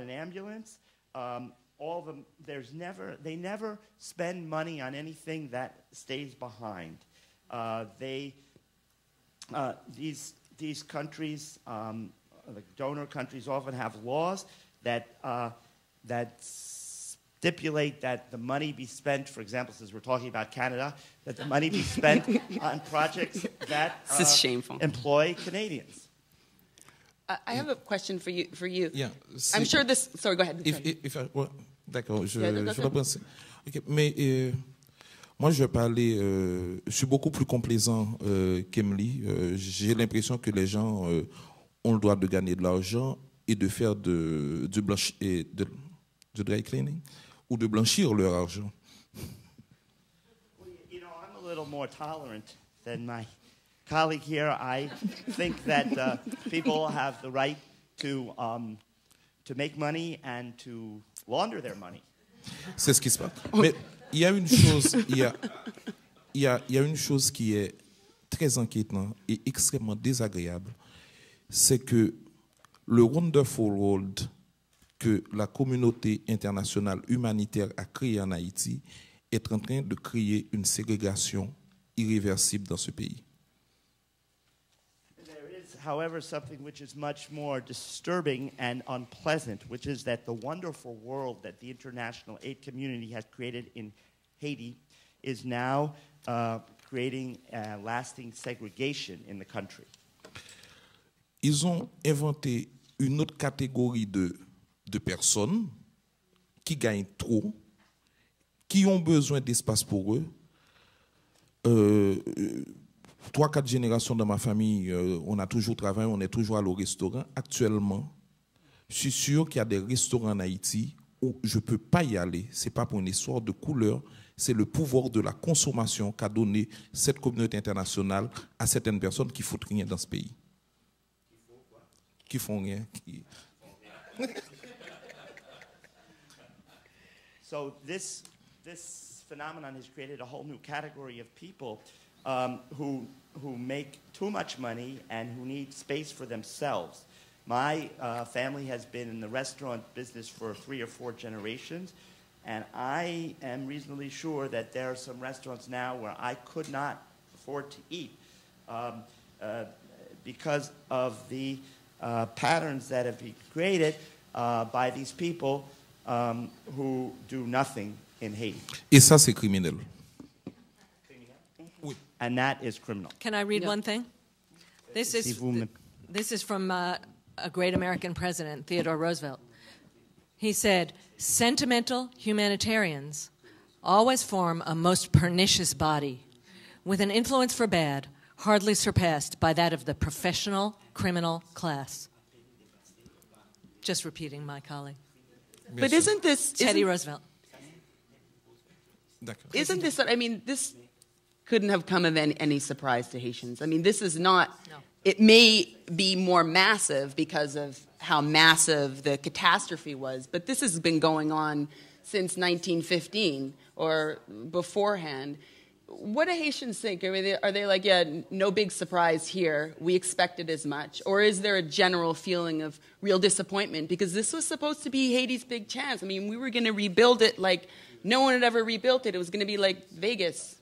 ambulance. All of them, they never spend money on anything that stays behind. These countries, the donor countries, often have laws that stipulate that the money be spent, for example, since we're talking about Canada, that the money be spent on projects that employ Canadians. I have a question for you. Yeah, I'm sure this. Sorry, go ahead. D'accord, je reprends. Okay, mais moi, je vais parler. Je suis beaucoup plus complaisant qu'Emily. J'ai l'impression que les gens ont le droit de gagner de l'argent et de faire du dry cleaning ou de blanchir leur argent. You know, I'm a little more tolerant than my colleague here. I think that people have the right to make money and to launder their money. C'est ce qui se passe. Mais il y a une chose, il y a une chose qui est très inquiétante et extrêmement désagréable, c'est que le Wonderful World que la communauté internationale humanitaire a créé en Haïti est en train de créer une ségrégation irréversible dans ce pays. However, something which is much more disturbing and unpleasant, which is that the wonderful world that the international aid community has created in Haiti is now creating lasting segregation in the country. Ils ont inventé une autre catégorie de personnes qui gagnent trop, qui ont besoin d'espace pour eux. 3-4 générations dans ma famille, on a toujours travaillé, on est toujours allé au restaurant. Actuellement, je suis sûr qu'il y a des restaurants en Haïti où je ne peux pas y aller. Ce n'est pas pour une histoire de couleur, c'est le pouvoir de la consommation qu'a donné cette communauté internationale à certaines personnes qui ne foutent rien dans ce pays. Qui font rien. So this phenomenon has created a whole new category of people who make too much money and who need space for themselves. My family has been in the restaurant business for 3 or 4 generations, and I am reasonably sure that there are some restaurants now where I could not afford to eat because of the patterns that have been created by these people who do nothing in Haiti. Et ça, c'est criminel. Oui. And that is criminal. Can I read Yeah. one thing? This is from a great American president, Theodore Roosevelt. He said, "Sentimental humanitarians always form a most pernicious body, with an influence for bad hardly surpassed by that of the professional criminal class." Just repeating my colleague. But isn't this Teddy Roosevelt. D'accord. Isn't this? I mean, this couldn't have come of any surprise to Haitians. I mean, this is not. No. It may be more massive because of how massive the catastrophe was, but this has been going on since 1915 or beforehand. What do Haitians think? Are they like, yeah, no big surprise here, we expected as much? Or is there a general feeling of real disappointment? Because this was supposed to be Haiti's big chance. I mean, we were going to rebuild it like no one had ever rebuilt it. It was going to be like Vegas.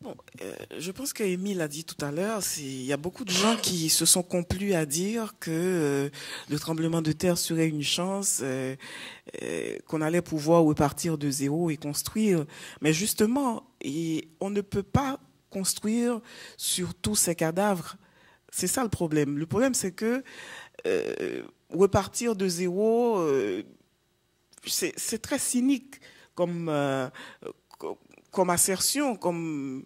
Bon, je pense qu'Émile a dit tout à l'heure, il y a beaucoup de gens qui se sont complus à dire que le tremblement de terre serait une chance, qu'on allait pouvoir repartir de zéro et construire. Mais justement, on ne peut pas construire sur tous ces cadavres. C'est ça le problème. Le problème, c'est que repartir de zéro, c'est très cynique comme assertion, comme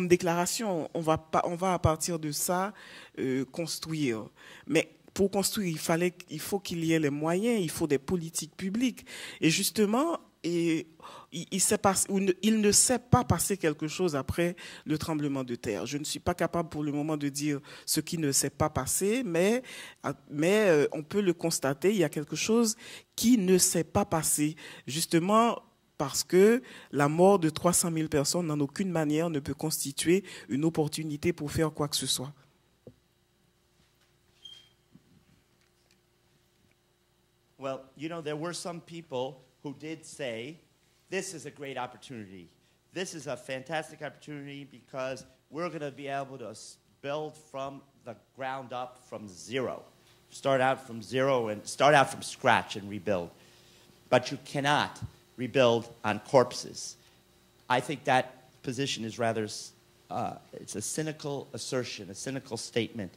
déclaration. On va à partir de ça construire. Mais pour construire, il faut qu'il y ait les moyens, il faut des politiques publiques. Et justement, il ne s'est pas passé quelque chose après le tremblement de terre. Je ne suis pas capable pour le moment de dire ce qui ne s'est pas passé, mais on peut le constater, il y a quelque chose qui ne s'est pas passé. Justement, parce que la mort de 300 000 personnes, en aucune manière, ne peut constituer une opportunité pour faire quoi que ce soit. Well, you know, there were some people who did say, this is a great opportunity. This is a fantastic opportunity because we're going to be able to build from the ground up from zero. Start out from zero and start out from scratch and rebuild. But you cannot rebuild on corpses. I think that position is rather, it's a cynical assertion, a cynical statement.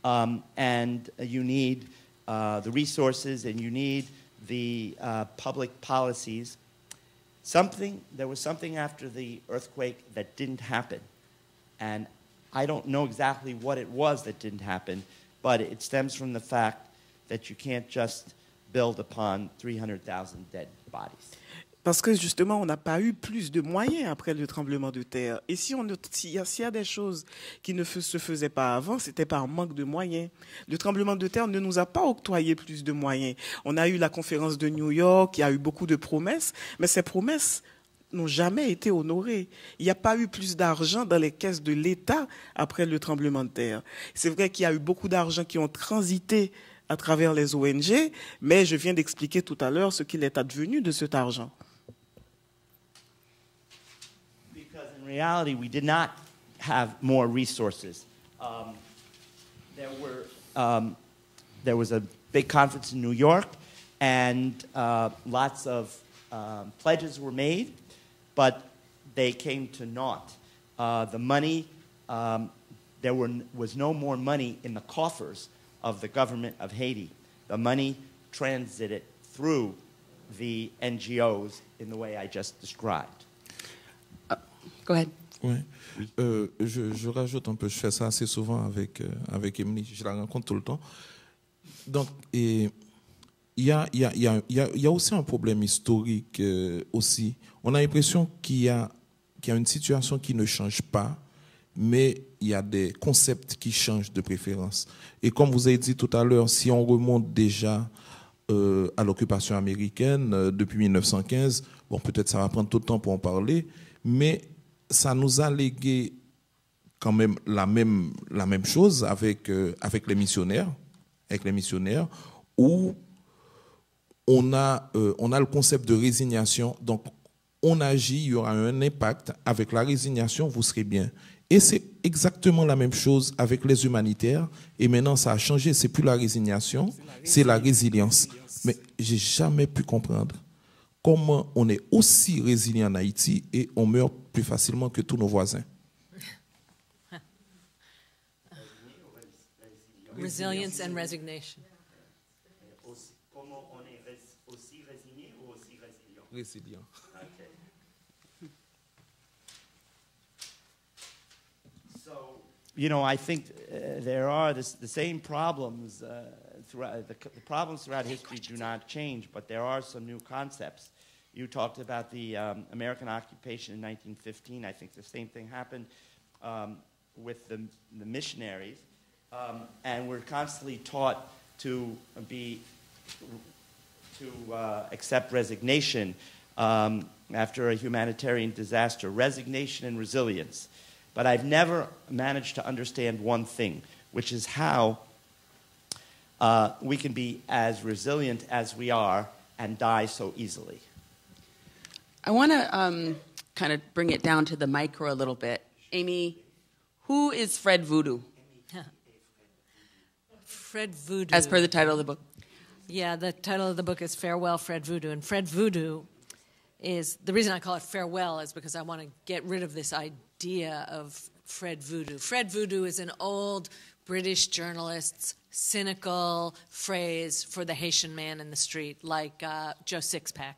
And you need the resources and you need the public policies. There was something after the earthquake that didn't happen. And I don't know exactly what it was that didn't happen, but it stems from the fact that you can't just build upon 300,000 dead bodies. Parce que justement, on n'a pas eu plus de moyens après le tremblement de terre. Et s'il y a des choses qui ne se faisaient pas avant, c'était par manque de moyens. Le tremblement de terre ne nous a pas octroyé plus de moyens. On a eu la conférence de New York, il y a eu beaucoup de promesses, mais ces promesses n'ont jamais été honorées. Il n'y a pas eu plus d'argent dans les caisses de l'État après le tremblement de terre. C'est vrai qu'il y a eu beaucoup d'argent qui ont transité à travers les ONG, mais je viens d'expliquer tout à l'heure ce qu'il est advenu de cet argent. In reality, we did not have more resources. There was a big conference in New York, and lots of pledges were made, but they came to naught. The money, there was no more money in the coffers of the government of Haiti. The money transited through the NGOs in the way I just described. Go ahead. Ouais. Je rajoute un peu, je fais ça assez souvent avec Emily, je la rencontre tout le temps. Donc, il y a aussi un problème historique aussi. On a l'impression qu'il y a une situation qui ne change pas mais il y a des concepts qui changent de préférence. Et comme vous avez dit tout à l'heure, si on remonte déjà à l'occupation américaine depuis 1915, bon, peut-être ça va prendre tout le temps pour en parler, mais ça nous a légué quand même la même chose avec les missionnaires, où on a le concept de résignation. Donc, on agit, il y aura un impact. Avec la résignation, vous serez bien. Et c'est exactement la même chose avec les humanitaires. Et maintenant, ça a changé. C'est plus la résignation, c'est la résilience. Mais j'ai jamais pu comprendre comment on est aussi résilient en Haïti et on meurt plus facilement que tous nos voisins. Resilience and resignation. Comment on est aussi résigné ou aussi résilient? Résilient. Okay. So, you know, I think there are the same problems throughout the problems throughout history do not change, but there are some new concepts. You talked about the American occupation in 1915. I think the same thing happened with the missionaries, and we're constantly taught to accept resignation after a humanitarian disaster, resignation and resilience. But I've never managed to understand one thing, which is how we can be as resilient as we are and die so easily. I want to kind of bring it down to the micro a little bit. Amy, who is Fred Voodoo? Fred Voodoo. As per the title of the book. Yeah, the title of the book is Farewell, Fred Voodoo. And Fred Voodoo is, the reason I call it Farewell is because I want to get rid of this idea of Fred Voodoo. Fred Voodoo is an old British journalist's cynical phrase for the Haitian man in the street, like Joe Sixpack.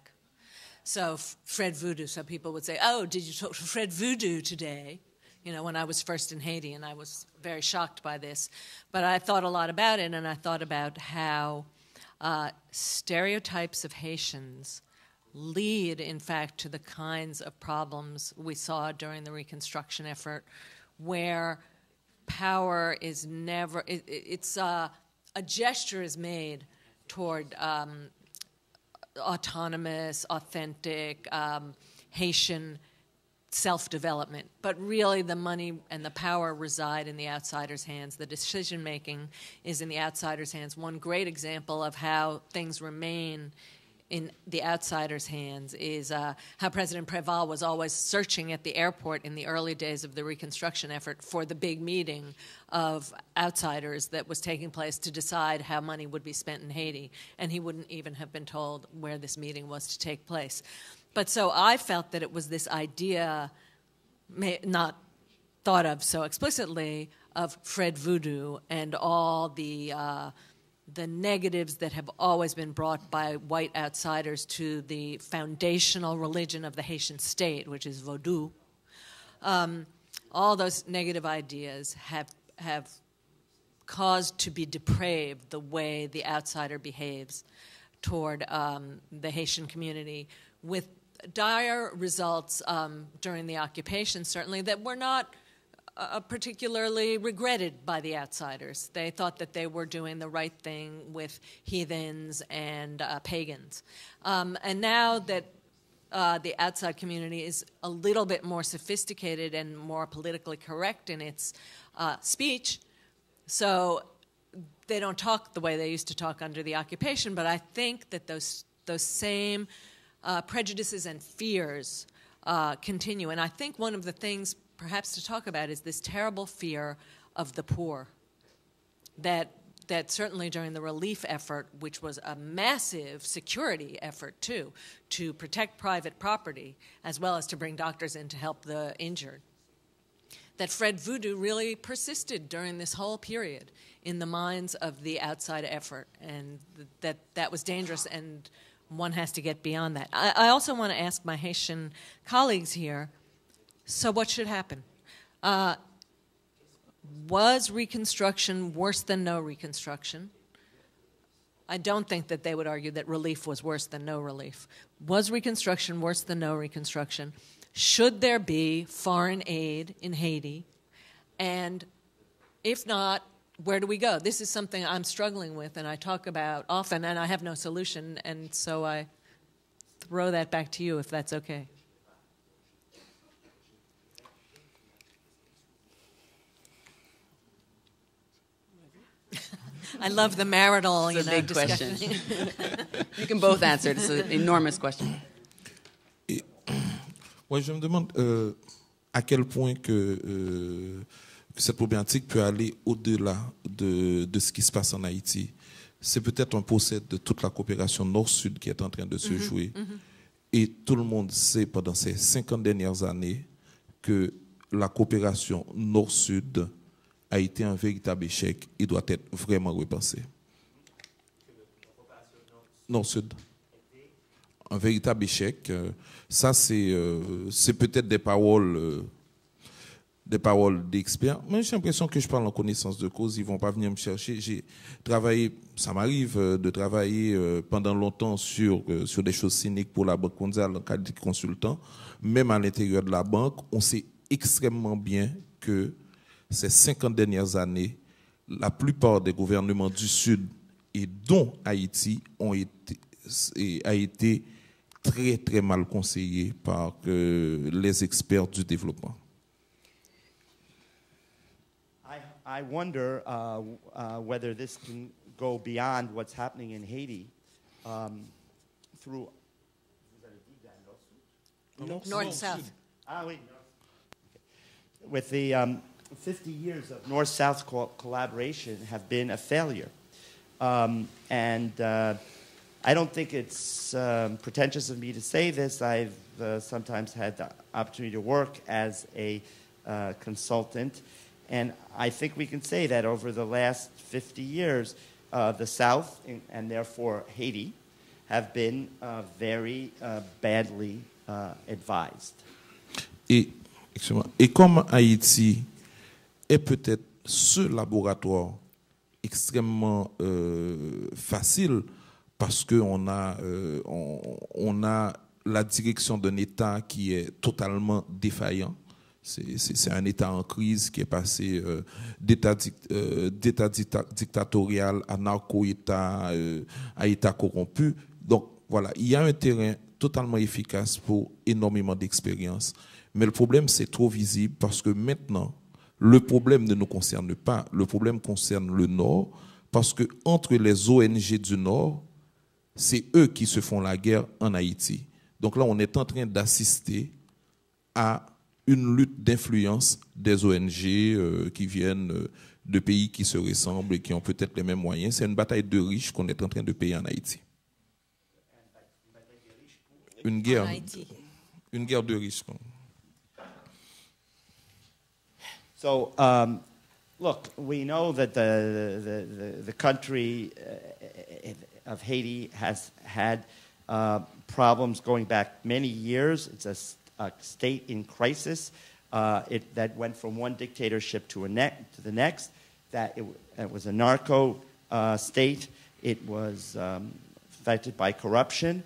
So Fred Voodoo, so people would say, oh, did you talk to Fred Voodoo today? You know, when I was first in Haiti, and I was very shocked by this. But I thought a lot about it, and I thought about how stereotypes of Haitians lead, in fact, to the kinds of problems we saw during the Reconstruction effort, where power is never, a gesture is made toward autonomous, authentic, Haitian self-development. But really the money and the power reside in the outsider's hands. The decision-making is in the outsider's hands. One great example of how things remain in the outsider's hands is how President Préval was always searching at the airport in the early days of the Reconstruction effort for the big meeting of outsiders that was taking place to decide how money would be spent in Haiti, and he wouldn't even have been told where this meeting was to take place. But so I felt that it was this idea, not thought of so explicitly, of Fred Voodoo and all the negatives that have always been brought by white outsiders to the foundational religion of the Haitian state, which is Vodou. All those negative ideas have caused to be depraved the way the outsider behaves toward the Haitian community, with dire results during the occupation, certainly, that were not particularly regretted by the outsiders. They thought that they were doing the right thing with heathens and pagans. And now that the outside community is a little bit more sophisticated and more politically correct in its speech, so they don't talk the way they used to talk under the occupation, but I think that those same prejudices and fears continue. And I think one of the things perhaps to talk about is this terrible fear of the poor that certainly during the relief effort, which was a massive security effort too, to protect private property as well as to bring doctors in to help the injured, that Fred Voodoo really persisted during this whole period in the minds of the outside effort, and that was dangerous, and one has to get beyond that. I also want to ask my Haitian colleagues here, so what should happen? Was Reconstruction worse than no Reconstruction? I don't think that they would argue that relief was worse than no relief. Was Reconstruction worse than no Reconstruction? Should there be foreign aid in Haiti? And if not, where do we go? This is something I'm struggling with and I talk about often, and I have no solution, and so I throw that back to you if that's okay. I love the marital, It's a big discussion. question. You can both answer. It's an enormous question. Et, moi, je me demande à quel point que cette problématique peut aller au-delà de ce qui se passe en Haïti. C'est peut-être un procès de toute la coopération nord-sud qui est en train de se jouer. Et tout le monde sait pendant ces 50 dernières années que la coopération nord-sud a été un véritable échec et doit être vraiment repensé. Nord-sud. Un véritable échec. Ça, c'est peut-être des paroles d'experts, mais j'ai l'impression que je parle en connaissance de cause. Ils vont pas venir me chercher. J'ai travaillé, ça m'arrive de travailler pendant longtemps sur des choses cyniques pour la Banque mondiale en qualité de consultant. Même à l'intérieur de la banque, on sait extrêmement bien que ces 50 dernières années, la plupart des gouvernements du Sud et dont Haïti a été très très mal conseillés par les experts du développement. I wonder whether this can go beyond what's happening in Haiti through North-south. With the 50 years of North-South collaboration have been a failure. And I don't think it's pretentious of me to say this. I've sometimes had the opportunity to work as a consultant. And I think we can say that over the last 50 years, the South, and therefore Haiti, have been very badly advised. Et comme Haïti est peut-être ce laboratoire extrêmement facile, parce qu'on a la direction d'un État qui est totalement défaillant. C'est un État en crise qui est passé d'État dictatorial à narco-État, à État corrompu. Donc voilà, il y a un terrain totalement efficace pour énormément d'expérience. Mais le problème, c'est trop visible parce que maintenant, le problème ne nous concerne pas. Le problème concerne le Nord parce que entre les ONG du Nord, c'est eux qui se font la guerre en Haïti. Donc là, on est en train d'assister à une lutte d'influence des ONG qui viennent de pays qui se ressemblent et qui ont peut-être les mêmes moyens. C'est une bataille de riches qu'on est en train de payer en Haïti. Une guerre de riches. So, look, we know that the country of Haiti has had problems going back many years. It's a state in crisis that went from one dictatorship to the next. That it was a narco state. It was affected by corruption.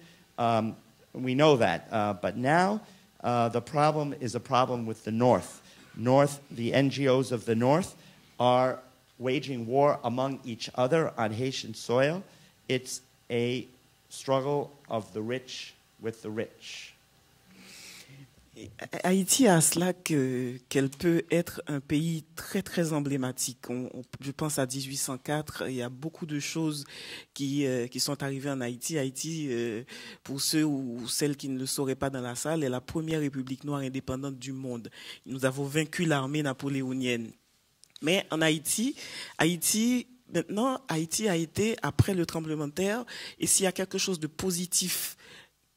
We know that. But now the problem is a problem with the North. The NGOs of the North are waging war among each other on Haitian soil. It's a struggle of the rich with the rich. Haïti a cela qu'elle peut être un pays très très emblématique. Je pense à 1804, il y a beaucoup de choses qui sont arrivées en Haïti. Haïti, pour ceux ou celles qui ne le sauraient pas dans la salle, est la première république noire indépendante du monde. Nous avons vaincu l'armée napoléonienne. Mais en Haïti maintenant, Haïti a été, après le tremblement de terre, et s'il y a quelque chose de positif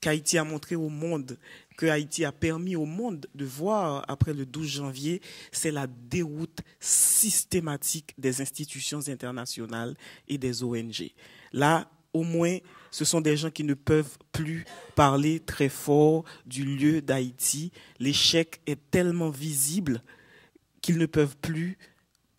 qu'Haïti a montré au monde, que Haïti a permis au monde de voir après le 12 janvier, c'est la déroute systématique des institutions internationales et des ONG. Là, au moins, ce sont des gens qui ne peuvent plus parler très fort du lieu d'Haïti. L'échec est tellement visible qu'ils ne peuvent plus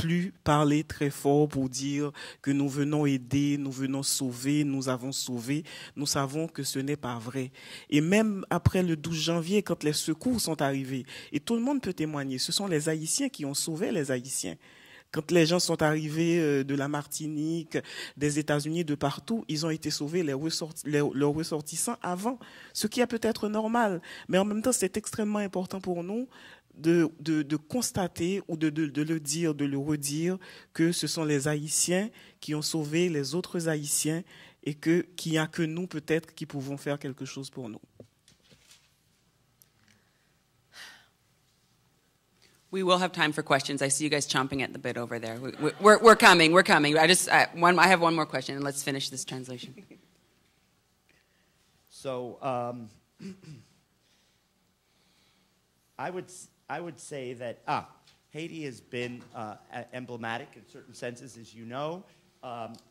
plus parler très fort pour dire que nous venons aider, nous venons sauver, nous avons sauvé. Nous savons que ce n'est pas vrai. Et même après le 12 janvier, quand les secours sont arrivés, et tout le monde peut témoigner, ce sont les Haïtiens qui ont sauvé les Haïtiens. Quand les gens sont arrivés de la Martinique, des États-Unis, de partout, ils ont été sauvés, leurs ressortissants avant, ce qui est peut-être normal. Mais en même temps, c'est extrêmement important pour nous de constater ou de le dire, de le redire, que ce sont les Haïtiens qui ont sauvé les autres Haïtiens et qu'il n'y a que nous, peut-être, qui pouvons faire quelque chose pour nous. We will have time for questions. I see you guys chomping at the bit over there. We're coming. We're coming. I have one more question, and let's finish this translation. So I would say that Haiti has been emblematic in certain senses, as you know.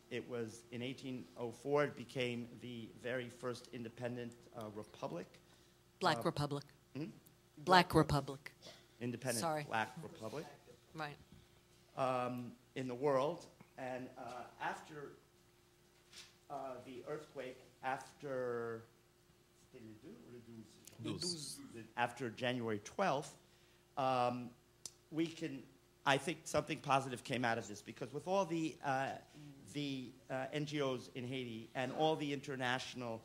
It was in 1804. It became the very first independent republic. Black Republic. Black Republic. Independent Black Republic. Right. In the world. And after the earthquake, after January 12th, I think something positive came out of this, because with all the NGOs in Haiti and all the international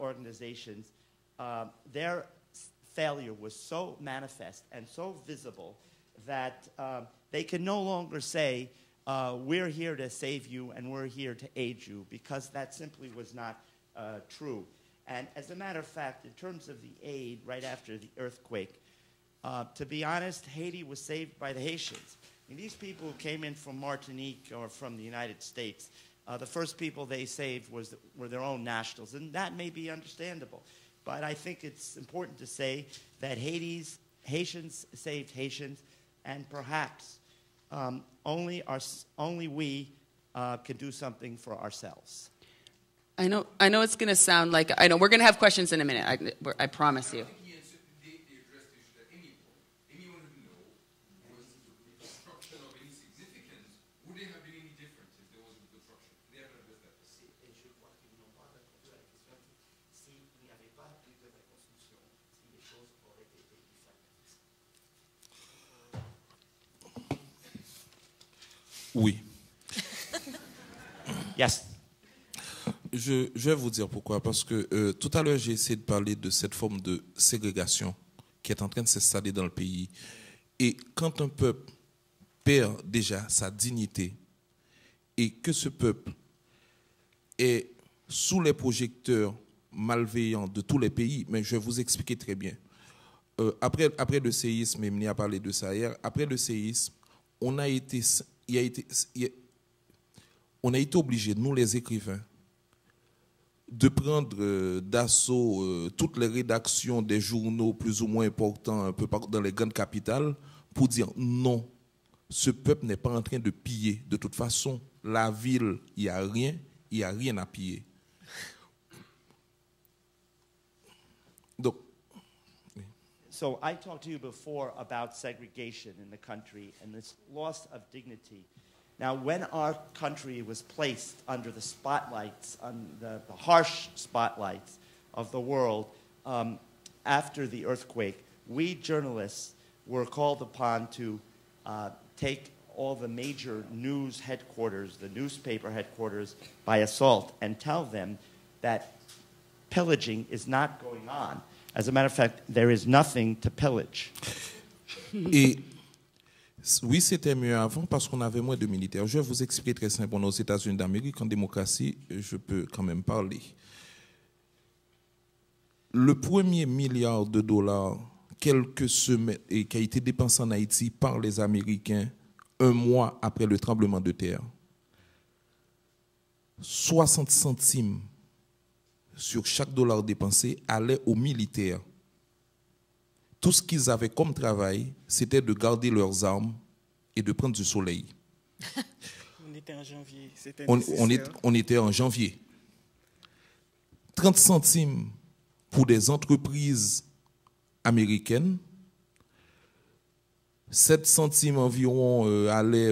organizations, their failure was so manifest and so visible that they can no longer say, we're here to save you and we're here to aid you, because that simply was not true. And as a matter of fact, in terms of the aid right after the earthquake, to be honest, Haiti was saved by the Haitians. I mean, these people who came in from Martinique or from the United States, the first people they saved were their own nationals, and that may be understandable. But I think it's important to say that Haitians saved Haitians, and perhaps only we can do something for ourselves. I know it's going to sound like, I know we're going to have questions in a minute. I promise you. Oui. Yes. Je vais vous dire pourquoi. Parce que tout à l'heure, j'ai essayé de parler de cette forme de ségrégation qui est en train de s'installer dans le pays. Et quand un peuple perd déjà sa dignité et que ce peuple est sous les projecteurs malveillants de tous les pays, mais je vais vous expliquer très bien. Après le séisme, Emily a parlé de ça hier, après le séisme, on a été obligés, nous les écrivains, de prendre d'assaut toutes les rédactions des journaux plus ou moins importants un peu partout dans les grandes capitales pour dire non, ce peuple n'est pas en train de piller. De toute façon, la ville, il n'y a rien à piller. Donc, So I talked to you before about segregation in the country and this loss of dignity. Now, when our country was placed under the spotlights, the harsh spotlights of the world after the earthquake, we journalists were called upon to take all the major news headquarters, the newspaper headquarters, by assault and tell them that pillaging is not going on. As a matter of fact, there is nothing to pillage. Et oui, c'était mieux avant parce qu'on avait moins de militaires. Je vais vous expliquer très simplement. Aux États-Unis d'Amérique, en démocratie, je peux quand même parler. Le premier milliard de dollars, quelques semaines, et qui a été dépensé en Haïti par les Américains un mois après le tremblement de terre, 60 centimes sur chaque dollar dépensé allait aux militaires. Tout ce qu'ils avaient comme travail, c'était de garder leurs armes et de prendre du soleil. On était en janvier. On était en janvier. 30 centimes pour des entreprises américaines, 7 centimes environ allaient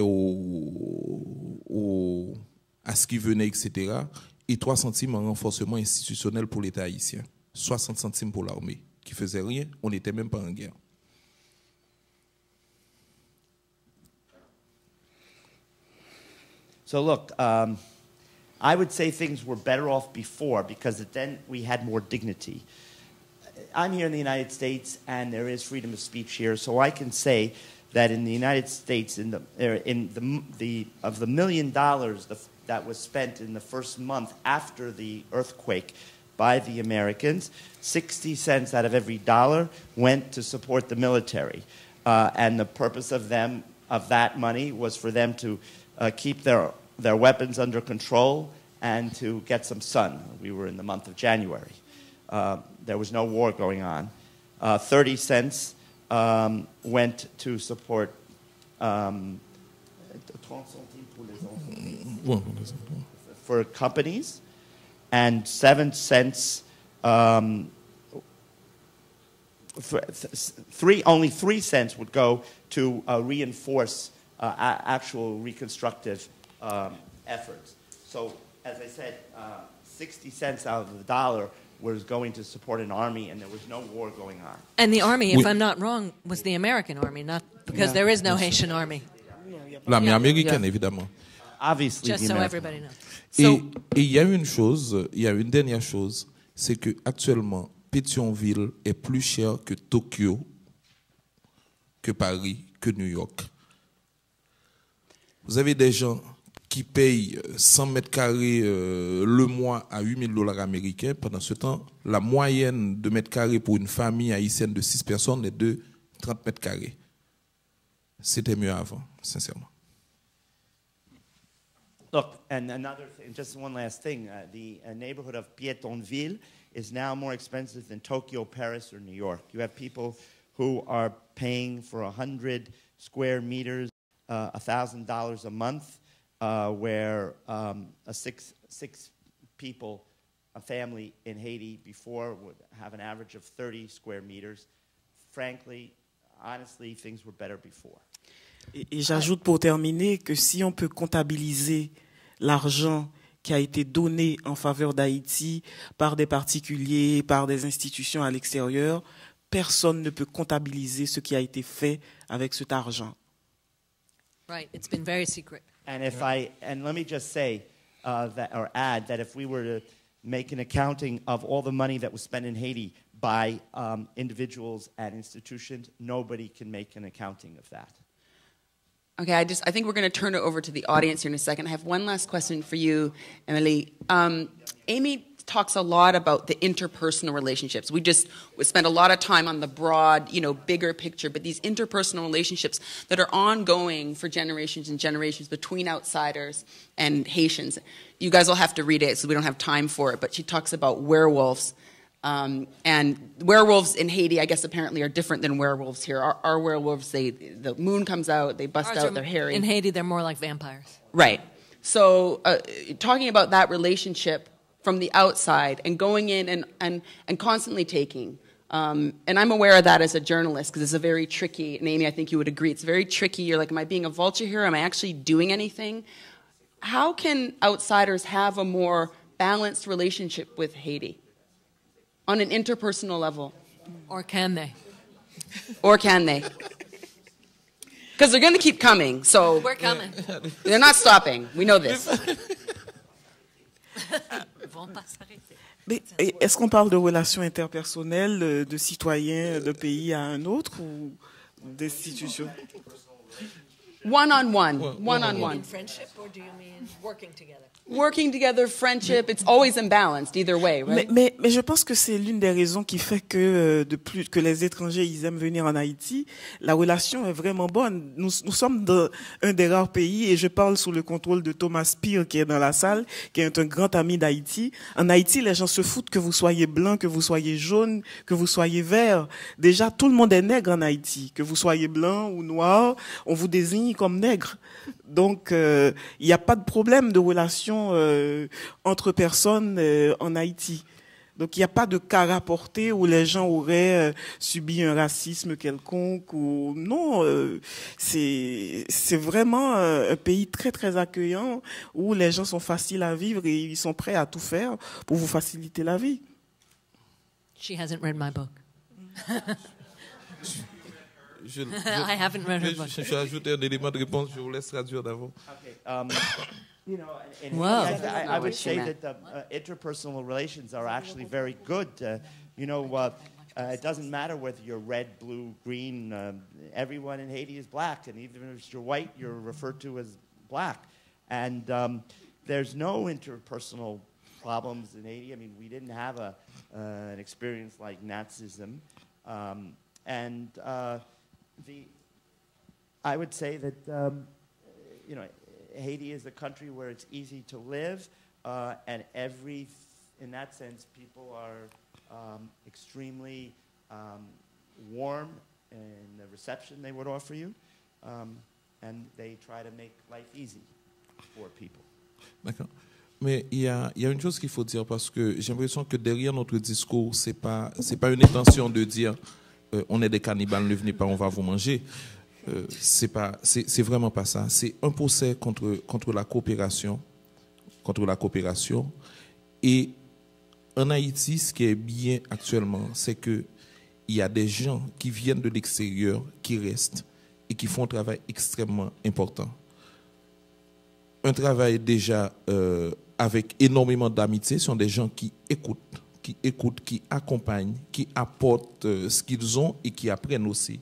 à ce qui venait, etc. Et 3 centimes en renforcement institutionnel pour l'État haïtien. 60 centimes pour l'armée, qui faisait rien, on n'était même pas en guerre. So look, I would say things were better off before because then we had more dignity. I'm here in the United States, and there is freedom of speech here, so I can say that in the United States, of the $1 million that was spent in the first month after the earthquake by the Americans, 60 cents out of every dollar went to support the military, and the purpose of that money was for them to keep their weapons under control and to get some sun. We were in the month of January. There was no war going on. 30 cents went to support for companies, and 7 cents, only 3 cents would go to reinforce actual reconstructive efforts. So, as I said, 60 cents out of the dollar was going to support an army, and there was no war going on. And the army, if I'm not wrong, was the American army, not because there is no Haitian army. L'armée américaine, évidemment. Obviously, Just so everybody knows. Et il y a une dernière chose, c'est que actuellement, Pétionville est plus cher que Tokyo, que Paris, que New York. Vous avez des gens qui payent 100 mètres carrés le mois à $8,000 américains. Pendant ce temps, la moyenne de mètres carrés pour une famille haïtienne de 6 personnes est de 30 mètres carrés. C'était mieux avant, sincèrement. Look, and another thing, just one last thing, the neighborhood of Pétionville is now more expensive than Tokyo, Paris, or New York. You have people who are paying for 100 square meters, $1,000 a month, where a six people, a family in Haiti before would have an average of 30 square meters. Frankly, honestly, things were better before. Et j'ajoute pour terminer que si on peut comptabiliser l'argent qui a été donné en faveur d'Haïti par des particuliers, par des institutions à l'extérieur, personne ne peut comptabiliser ce qui a été fait avec cet argent. Right, it's been very secret. And let me just say add that if we were to make an accounting of all the money that was spent in Haiti by individuals and institutions, nobody can make an accounting of that. Okay, I think we're going to turn it over to the audience here in a second. I have one last question for you, Emily. Amy talks a lot about the interpersonal relationships. We spent a lot of time on the broad, bigger picture, but these interpersonal relationships that are ongoing for generations and generations between outsiders and Haitians. You guys will have to read it, so we don't have time for it, but she talks about werewolves. And werewolves in Haiti, I guess, apparently are different than werewolves here. Our werewolves, the moon comes out, they bust out, they're hairy. In Haiti, they're more like vampires. Right. So talking about that relationship from the outside and going in and constantly taking. And I'm aware of that as a journalist because it's a very tricky, and Amy, I think you would agree, it's very tricky. You're like, am I being a vulture here? Am I actually doing anything? How can outsiders have a more balanced relationship with Haiti? On an interpersonal level. Or can they? Or can they? Because they're going to keep coming, so... We're coming. They're not stopping. We know this. Mais est-ce qu'on parle de relations interpersonnelles de citoyens d'un pays à un autre ou d'institutions? One-on-one. One-on-one. In friendship, or do you mean working together? Working together, friendship, it's always imbalanced either way, right? Mais je pense que c'est l'une des raisons qui fait que que les étrangers ils aiment venir en Haïti. La relation est vraiment bonne. Nous sommes dans un des rares pays, et je parle sous le contrôle de Thomas Peer qui est dans la salle, qui est un grand ami d'Haïti. En Haïti, les gens se foutent que vous soyez blanc, que vous soyez jaune, que vous soyez vert. Déjà, tout le monde est nègre en Haïti. Que vous soyez blanc ou noir, on vous désigne comme nègre. Donc, il n'y a pas de problème de relation entre personnes en Haïti. Donc il n'y a pas de cas rapporté où les gens auraient subi un racisme quelconque ou non. C'est vraiment un pays très très accueillant où les gens sont faciles à vivre et ils sont prêts à tout faire pour vous faciliter la vie. She hasn't read my book. I haven't read her book. Je vais ajouter un élément de réponse. Je vous laisse traduire d'abord. Okay. You know, in Wow. Haiti, I Not would what she say meant. that interpersonal relations are actually very good. You know, it doesn't matter whether you're red, blue, green. Everyone in Haiti is black, and even if you're white, you're referred to as black. And there's no interpersonal problems in Haiti. I mean, we didn't have an experience like Nazism. I would say that, you know, Haiti is a country where it's easy to live, and in that sense, people are extremely warm in the reception they would offer you, and they try to make life easy for people. D'accord. Mais il y a une chose qu'il faut dire parce que j'ai l'impression que derrière notre discours, c'est pas une intention de dire on est des cannibales, ne venez pas, on va vous manger. C'est vraiment pas ça. C'est un procès contre la coopération, Et en Haïti, ce qui est bien actuellement, c'est que il y a des gens qui viennent de l'extérieur, qui restent et qui font un travail extrêmement important. Un travail déjà avec énormément d'amitié. Ce sont des gens qui écoutent, qui accompagnent, qui apportent ce qu'ils ont et qui apprennent aussi.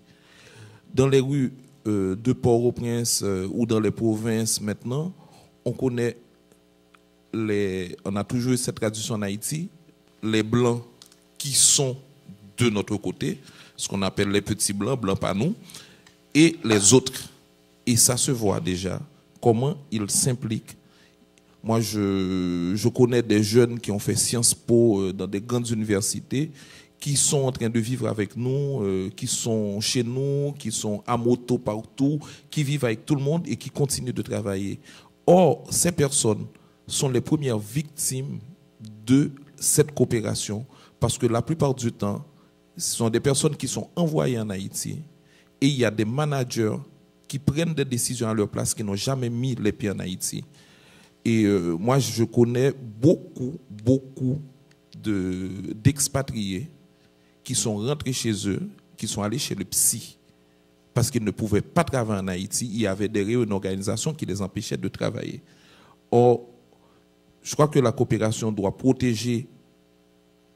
Dans les rues de Port-au-Prince ou dans les provinces maintenant, on a toujours eu cette tradition en Haïti, les blancs qui sont de notre côté, ce qu'on appelle les petits blancs, blancs pas nous, et les autres. Et ça se voit déjà, comment ils s'impliquent. Moi, je connais des jeunes qui ont fait Sciences Po dans des grandes universités, qui sont en train de vivre avec nous, qui sont chez nous, qui sont à moto partout, qui vivent avec tout le monde et qui continuent de travailler. Or, ces personnes sont les premières victimes de cette coopération parce que la plupart du temps, ce sont des personnes qui sont envoyées en Haïti et il y a des managers qui prennent des décisions à leur place qui n'ont jamais mis les pieds en Haïti. Et moi, je connais beaucoup d'expatriés qui sont rentrés chez eux, qui sont allés chez le psy parce qu'ils ne pouvaient pas travailler en Haïti. Il y avait derrière une organisation qui les empêchait de travailler. Or, je crois que la coopération doit protéger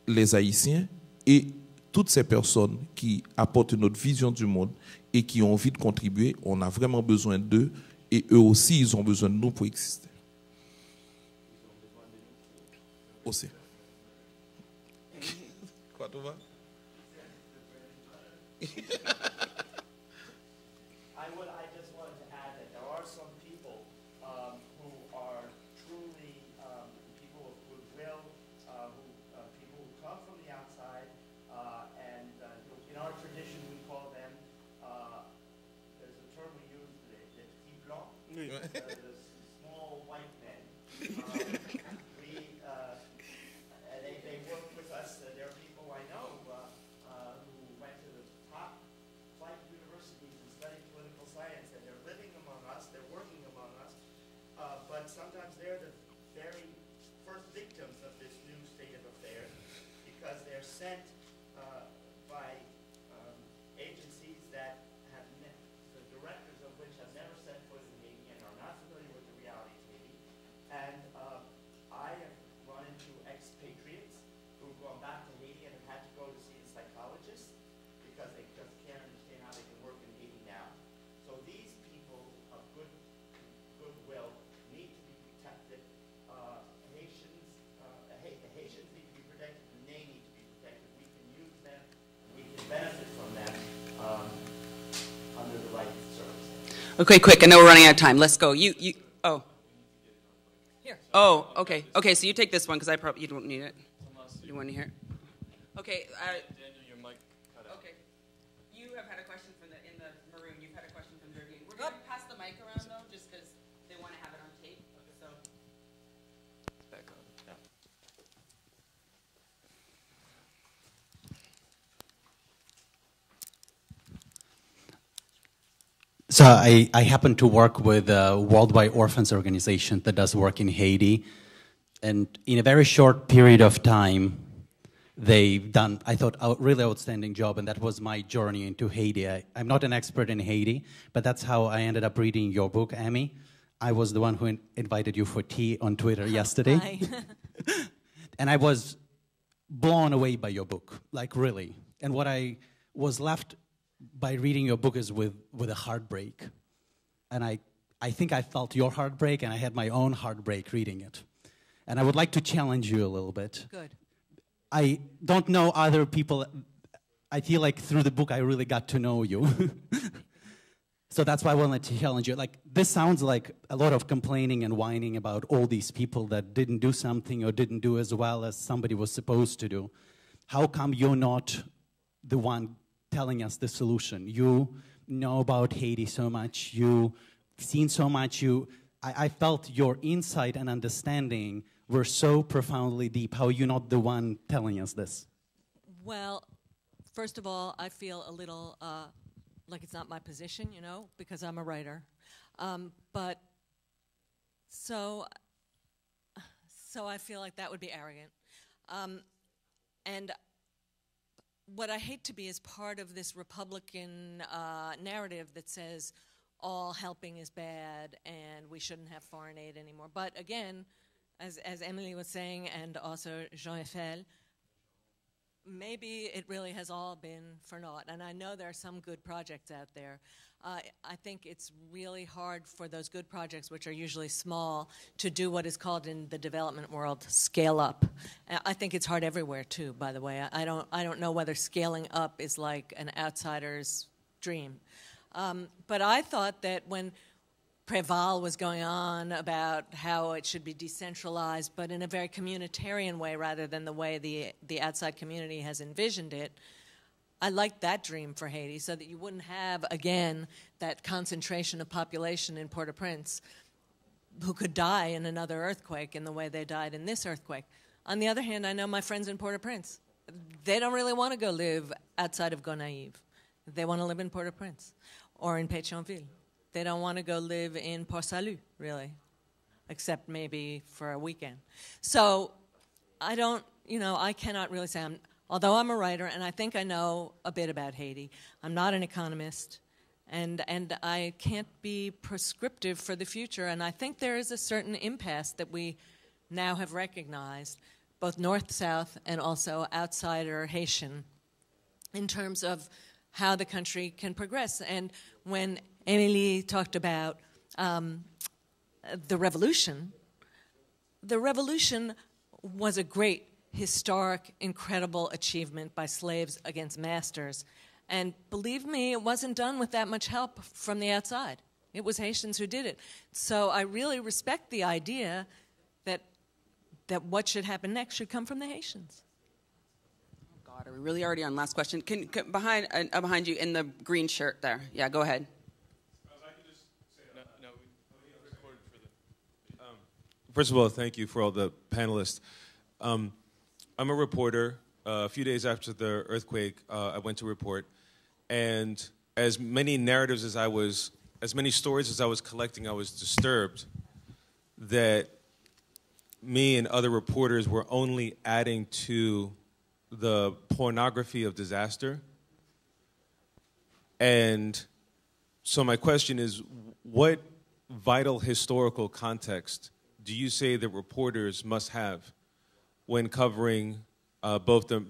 les Haïtiens et toutes ces personnes qui apportent notre vision du monde et qui ont envie de contribuer. On a vraiment besoin d'eux et eux aussi, ils ont besoin de nous pour exister. Aussi. Quoi, tout va? I just wanted to add that there are some people who are truly people of goodwill, people who come from the outside, and in our tradition we call them, there's a term we use, les petits blancs, the small white men. They work with us. There are people I know who went to the top flight universities and studied political science, and they're living among us, they're working among us, but sometimes they're the very first victims of this new state of affairs because they're sent by agencies that have the directors of which have never set foot in Haiti and are not familiar with the reality of Haiti. And I have run into expatriates who've gone back to Haiti and have had to go to see a psychologist because they just can't understand how they can work in Haiti now. So these people of goodwill need to be protected. Haitians need to be protected, and they need to be protected. We can use them, and we can benefit from them under the right circumstances. Okay, quick. I know we're running out of time. Let's go. Oh. Here. Oh, okay. Okay, so you take this one because you don't need it. You want to hear it? Okay. Daniel, your mic cut out. Okay. You have had a question in the maroon. You've had a question from Vivian. We're going to pass the mic around though, just because they want to have it on tape. So. Back on. Yeah. So I happen to work with a worldwide orphans organization that does work in Haiti. And in a very short period of time, they've done, I thought, a really outstanding job, and that was my journey into Haiti. I'm not an expert in Haiti, but that's how I ended up reading your book, Amy. I was the one who invited you for tea on Twitter yesterday. Hi. And I was blown away by your book, like really. And what I was left by reading your book is with a heartbreak. And I think I felt your heartbreak, and I had my own heartbreak reading it. And I would like to challenge you a little bit. Good. I don't know other people. I feel like through the book I really got to know you. So that's why I wanted to challenge you. Like, this sounds like a lot of complaining and whining about all these people that didn't do something or didn't do as well as somebody was supposed to do. How come you're not the one telling us the solution? You know about Haiti so much. You've seen so much. I felt your insight and understanding were so profoundly deep. How are you not the one telling us this? Well, first of all, I feel a little like it's not my position, you know, because I'm a writer. But so I feel like that would be arrogant. And what I hate to be is part of this Republican narrative that says all helping is bad and we shouldn't have foreign aid anymore. But again, as Emily was saying, and also Jean-Euphèle, maybe it really has all been for naught. And I know there are some good projects out there. I think it's really hard for those good projects, which are usually small, to do what is called in the development world scale up. I think it's hard everywhere too, by the way. I don't know whether scaling up is like an outsider's dream. But I thought that when Préval was going on about how it should be decentralized, but in a very communitarian way rather than the way the outside community has envisioned it, I liked that dream for Haiti, so that you wouldn't have, again, that concentration of population in Port-au-Prince who could die in another earthquake in the way they died in this earthquake. On the other hand, I know my friends in Port-au-Prince. They don't really want to go live outside of Gonaïves. They want to live in Port-au-Prince or in Pétionville. They don't want to go live in Port-Salut, really, except maybe for a weekend. So I cannot really say, although I'm a writer and I think I know a bit about Haiti, I'm not an economist, and I can't be prescriptive for the future. And I think there is a certain impasse that we now have recognized, both North-South and also outsider Haitian, in terms of how the country can progress. And when Emily talked about the revolution was a great, historic, incredible achievement by slaves against masters. And believe me, it wasn't done with that much help from the outside. It was Haitians who did it. So I really respect the idea that what should happen next should come from the Haitians. Oh God, are we really already on last question? Can behind you in the green shirt there. Yeah, go ahead. First of all, thank you for all the panelists. I'm a reporter. A few days after the earthquake, I went to report. And as many stories as I was collecting, I was disturbed that me and other reporters were only adding to the pornography of disaster. And so my question is, what vital historical context do you say that reporters must have when covering both the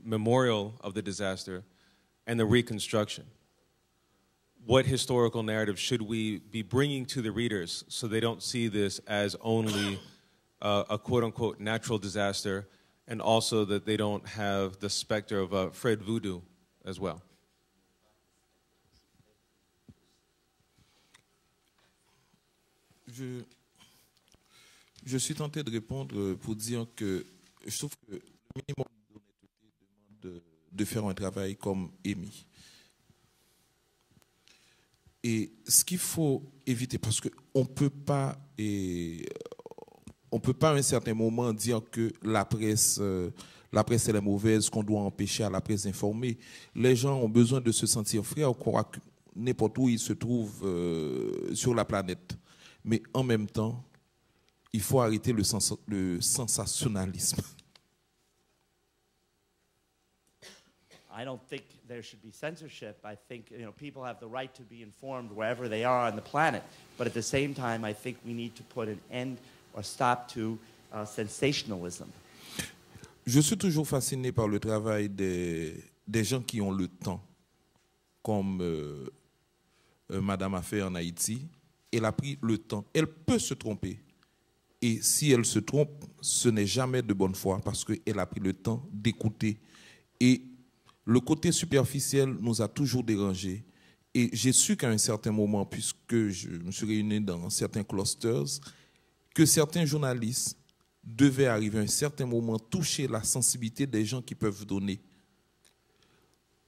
memorial of the disaster and the reconstruction? What historical narrative should we be bringing to the readers so they don't see this as only a quote-unquote natural disaster, and also that they don't have the specter of Fred Voodoo as well? Je suis tenté de répondre pour dire que je trouve que le minimum d'honnêteté demande de faire un travail comme Amy. Et ce qu'il faut éviter, parce qu'on ne peut pas à un certain moment dire que la presse elle est mauvaise, qu'on doit empêcher à la presse d'informer. Les gens ont besoin de se sentir frères. n'importe où il se trouve sur la planète. Mais en même temps, il faut arrêter le sensationnalisme. I don't think there should be censorship. I think people have the right to be informed wherever they are on the planet. But at the same time, I think we need to put an end or stop to sensationalism. Je suis toujours fasciné par le travail des gens qui ont le temps, comme Madame a fait en Haïti. Elle a pris le temps. Elle peut se tromper. Et si elle se trompe, ce n'est jamais de bonne foi parce qu'elle a pris le temps d'écouter. Et le côté superficiel nous a toujours dérangés. Et j'ai su qu'à un certain moment, puisque je me suis réuni dans certains clusters, que certains journalistes devaient arriver à un certain moment toucher la sensibilité des gens qui peuvent donner.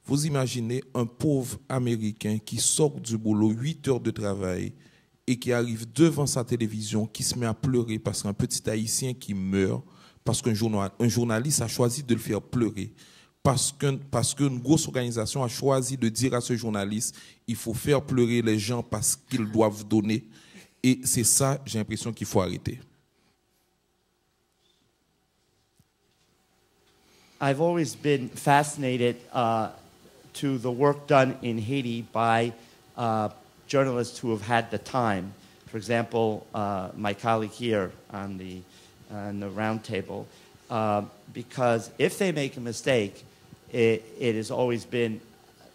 Vous imaginez un pauvre Américain qui sort du boulot, 8 heures de travail, et qui arrive devant sa télévision, qui se met à pleurer parce qu'un petit Haïtien qui meurt, parce qu'un journaliste a choisi de le faire pleurer. Parce qu'une grosse organisation a choisi de dire à ce journaliste, il faut faire pleurer les gens parce qu'ils doivent donner. Et c'est ça, j'ai l'impression qu'il faut arrêter. I've always been fascinated to the work done in Haiti by journalists who have had the time. For example, my colleague here on the round table, because if they make a mistake, it has always been,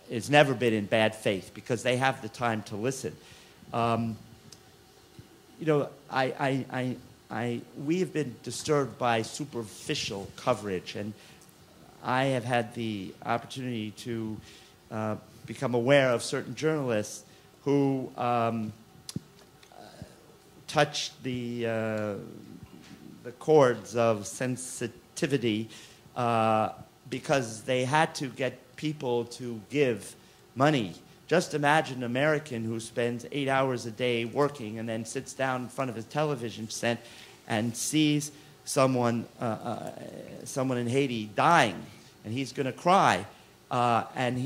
it's never been in bad faith because they have the time to listen. We have been disturbed by superficial coverage, and I have had the opportunity to become aware of certain journalists who touched the chords of sensitivity because they had to get people to give money. Just imagine an American who spends 8 hours a day working and then sits down in front of his television set and sees someone in Haiti dying, and he's going to cry, and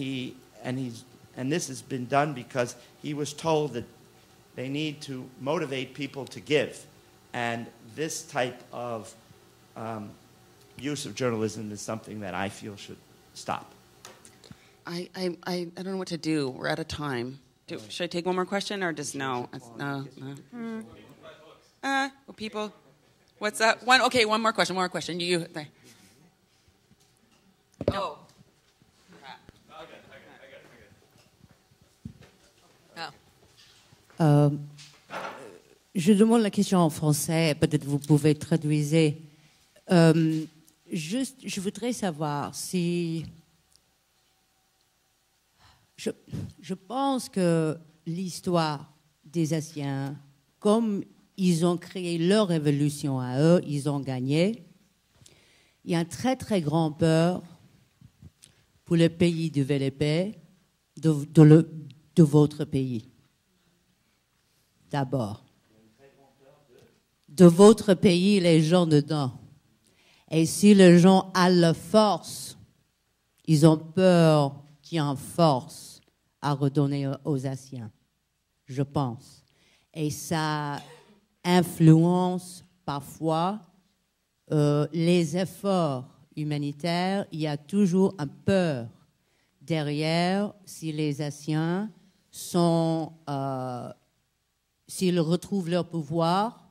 this has been done because he was told that they need to motivate people to give, and this type of use of journalism is something that I feel should stop. I don't know what to do. We're out of time. Should I take one more question or just no? No. Well, people, what's that? One more question. You. There. No. Je demande la question en français, peut-être vous pouvez traduire. Juste, je voudrais savoir si... Je pense que l'histoire des Haïtiens, comme ils ont créé leur révolution à eux, ils ont gagné, il y a un très très grand peur pour le pays développé de votre pays. D'abord. De votre pays, les gens dedans. Et si les gens ont la force, ils ont peur qu'il y ait une force à redonner aux Haïtiens, je pense. Et ça influence parfois les efforts humanitaires. Il y a toujours une peur derrière si les Haïtiens sont... s'ils retrouvent leur pouvoir,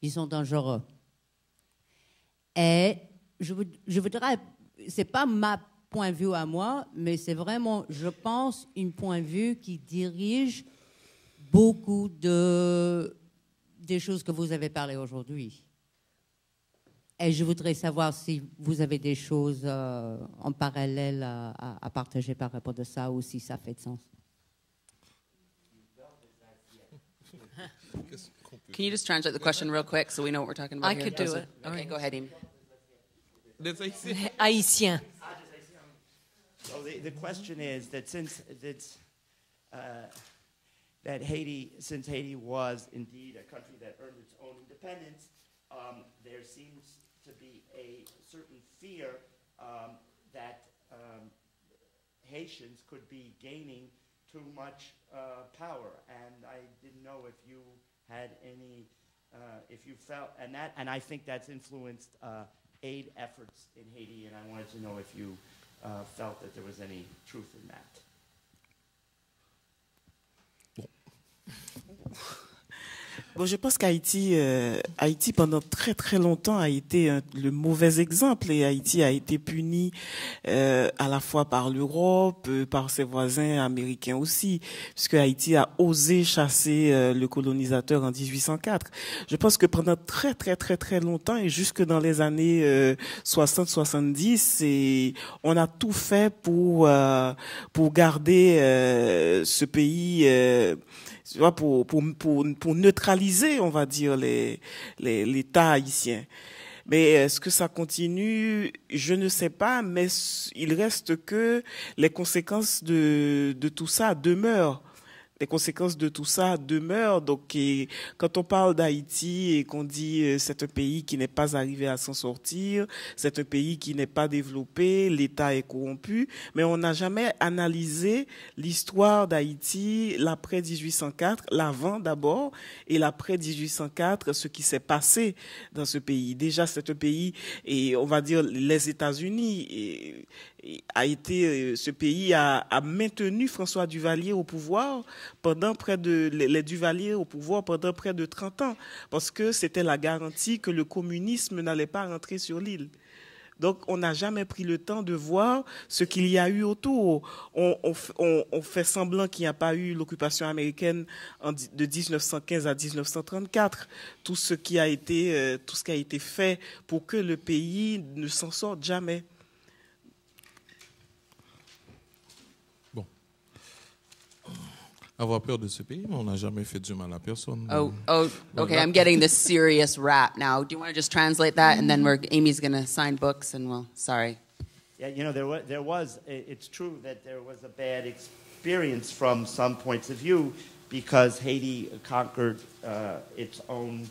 ils sont dangereux. Et je voudrais, c'est pas ma point de vue à moi, mais c'est vraiment, je pense, un point de vue qui dirige beaucoup des choses que vous avez parlé aujourd'hui. Et je voudrais savoir si vous avez des choses en parallèle à partager par rapport à ça ou si ça fait de sens. Can you just translate the question real quick so we know what we're talking about I here? could do it. Okay, go ahead, Amy. Haïtien. So the question is that since Haiti was indeed a country that earned its own independence, there seems to be a certain fear that Haitians could be gaining too much power. And I didn't know if you had any, if you felt, and I think that's influenced aid efforts in Haiti, and I wanted to know if you felt that there was any truth in that. Bon, je pense qu'Haïti, Haïti pendant très très longtemps a été le mauvais exemple, et Haïti a été puni à la fois par l'Europe, par ses voisins américains aussi, puisque Haïti a osé chasser le colonisateur en 1804. Je pense que pendant très très très très longtemps, et jusque dans les années 60-70, on a tout fait pour garder ce pays, pour neutraliser, on va dire, l'État haïtien. Mais est-ce que ça continue? Je ne sais pas, mais il reste que les conséquences de tout ça demeurent. Les conséquences de tout ça demeurent. Donc, quand on parle d'Haïti et qu'on dit c'est un pays qui n'est pas arrivé à s'en sortir, c'est un pays qui n'est pas développé, l'État est corrompu, mais on n'a jamais analysé l'histoire d'Haïti, l'après 1804, l'avant d'abord, et l'après 1804, ce qui s'est passé dans ce pays. Déjà, c'est un pays, et on va dire les États-Unis, ce pays a maintenu François Duvalier au pouvoir pendant les Duvalier au pouvoir pendant près de 30 ans, parce que c'était la garantie que le communisme n'allait pas rentrer sur l'île. Donc, on n'a jamais pris le temps de voir ce qu'il y a eu autour. On fait semblant qu'il n'y a pas eu l'occupation américaine de 1915 à 1934. Tout ce qui a été fait pour que le pays ne s'en sorte jamais. Avoir peur de ce pays, mais on n'a jamais fait du mal à personne. Okay. I'm getting the serious rap now. Do you want to just translate that, and then Amy's going to sign books, and sorry. Yeah, you know, it's true that there was a bad experience from some points of view, because Haiti conquered its own,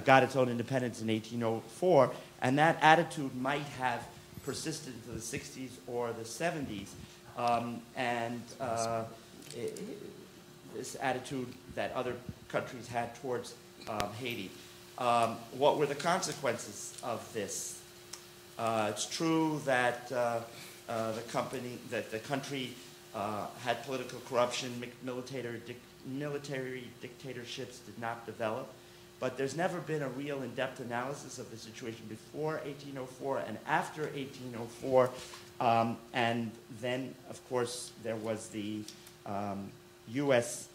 got its own independence in 1804, and that attitude might have persisted into the 60s or the 70s, this attitude that other countries had towards Haiti. What were the consequences of this? It's true that the country had political corruption, military dictatorships did not develop, but there's never been a real in-depth analysis of the situation before 1804 and after 1804, and then, of course, there was the U.S.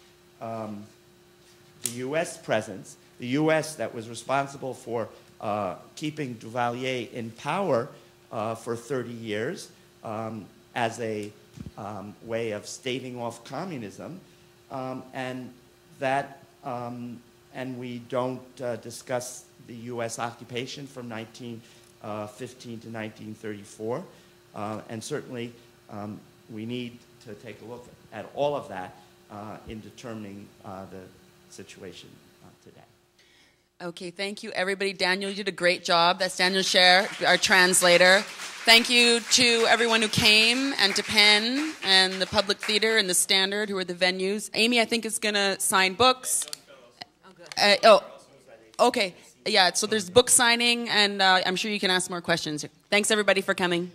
presence, the U.S. that was responsible for keeping Duvalier in power for 30 years as a way of staving off communism, and we don't discuss the U.S. occupation from 1915 to 1934, and certainly we need to take a look at all of that in determining the situation today. Okay, thank you, everybody. Daniel, you did a great job. That's Daniel Scher, our translator. Thank you to everyone who came, and to PEN, and the Public Theater, and the Standard, who are the venues. Amy, I think, is going to sign books. Okay. Yeah, so there's book signing, and I'm sure you can ask more questions. Thanks, everybody, for coming.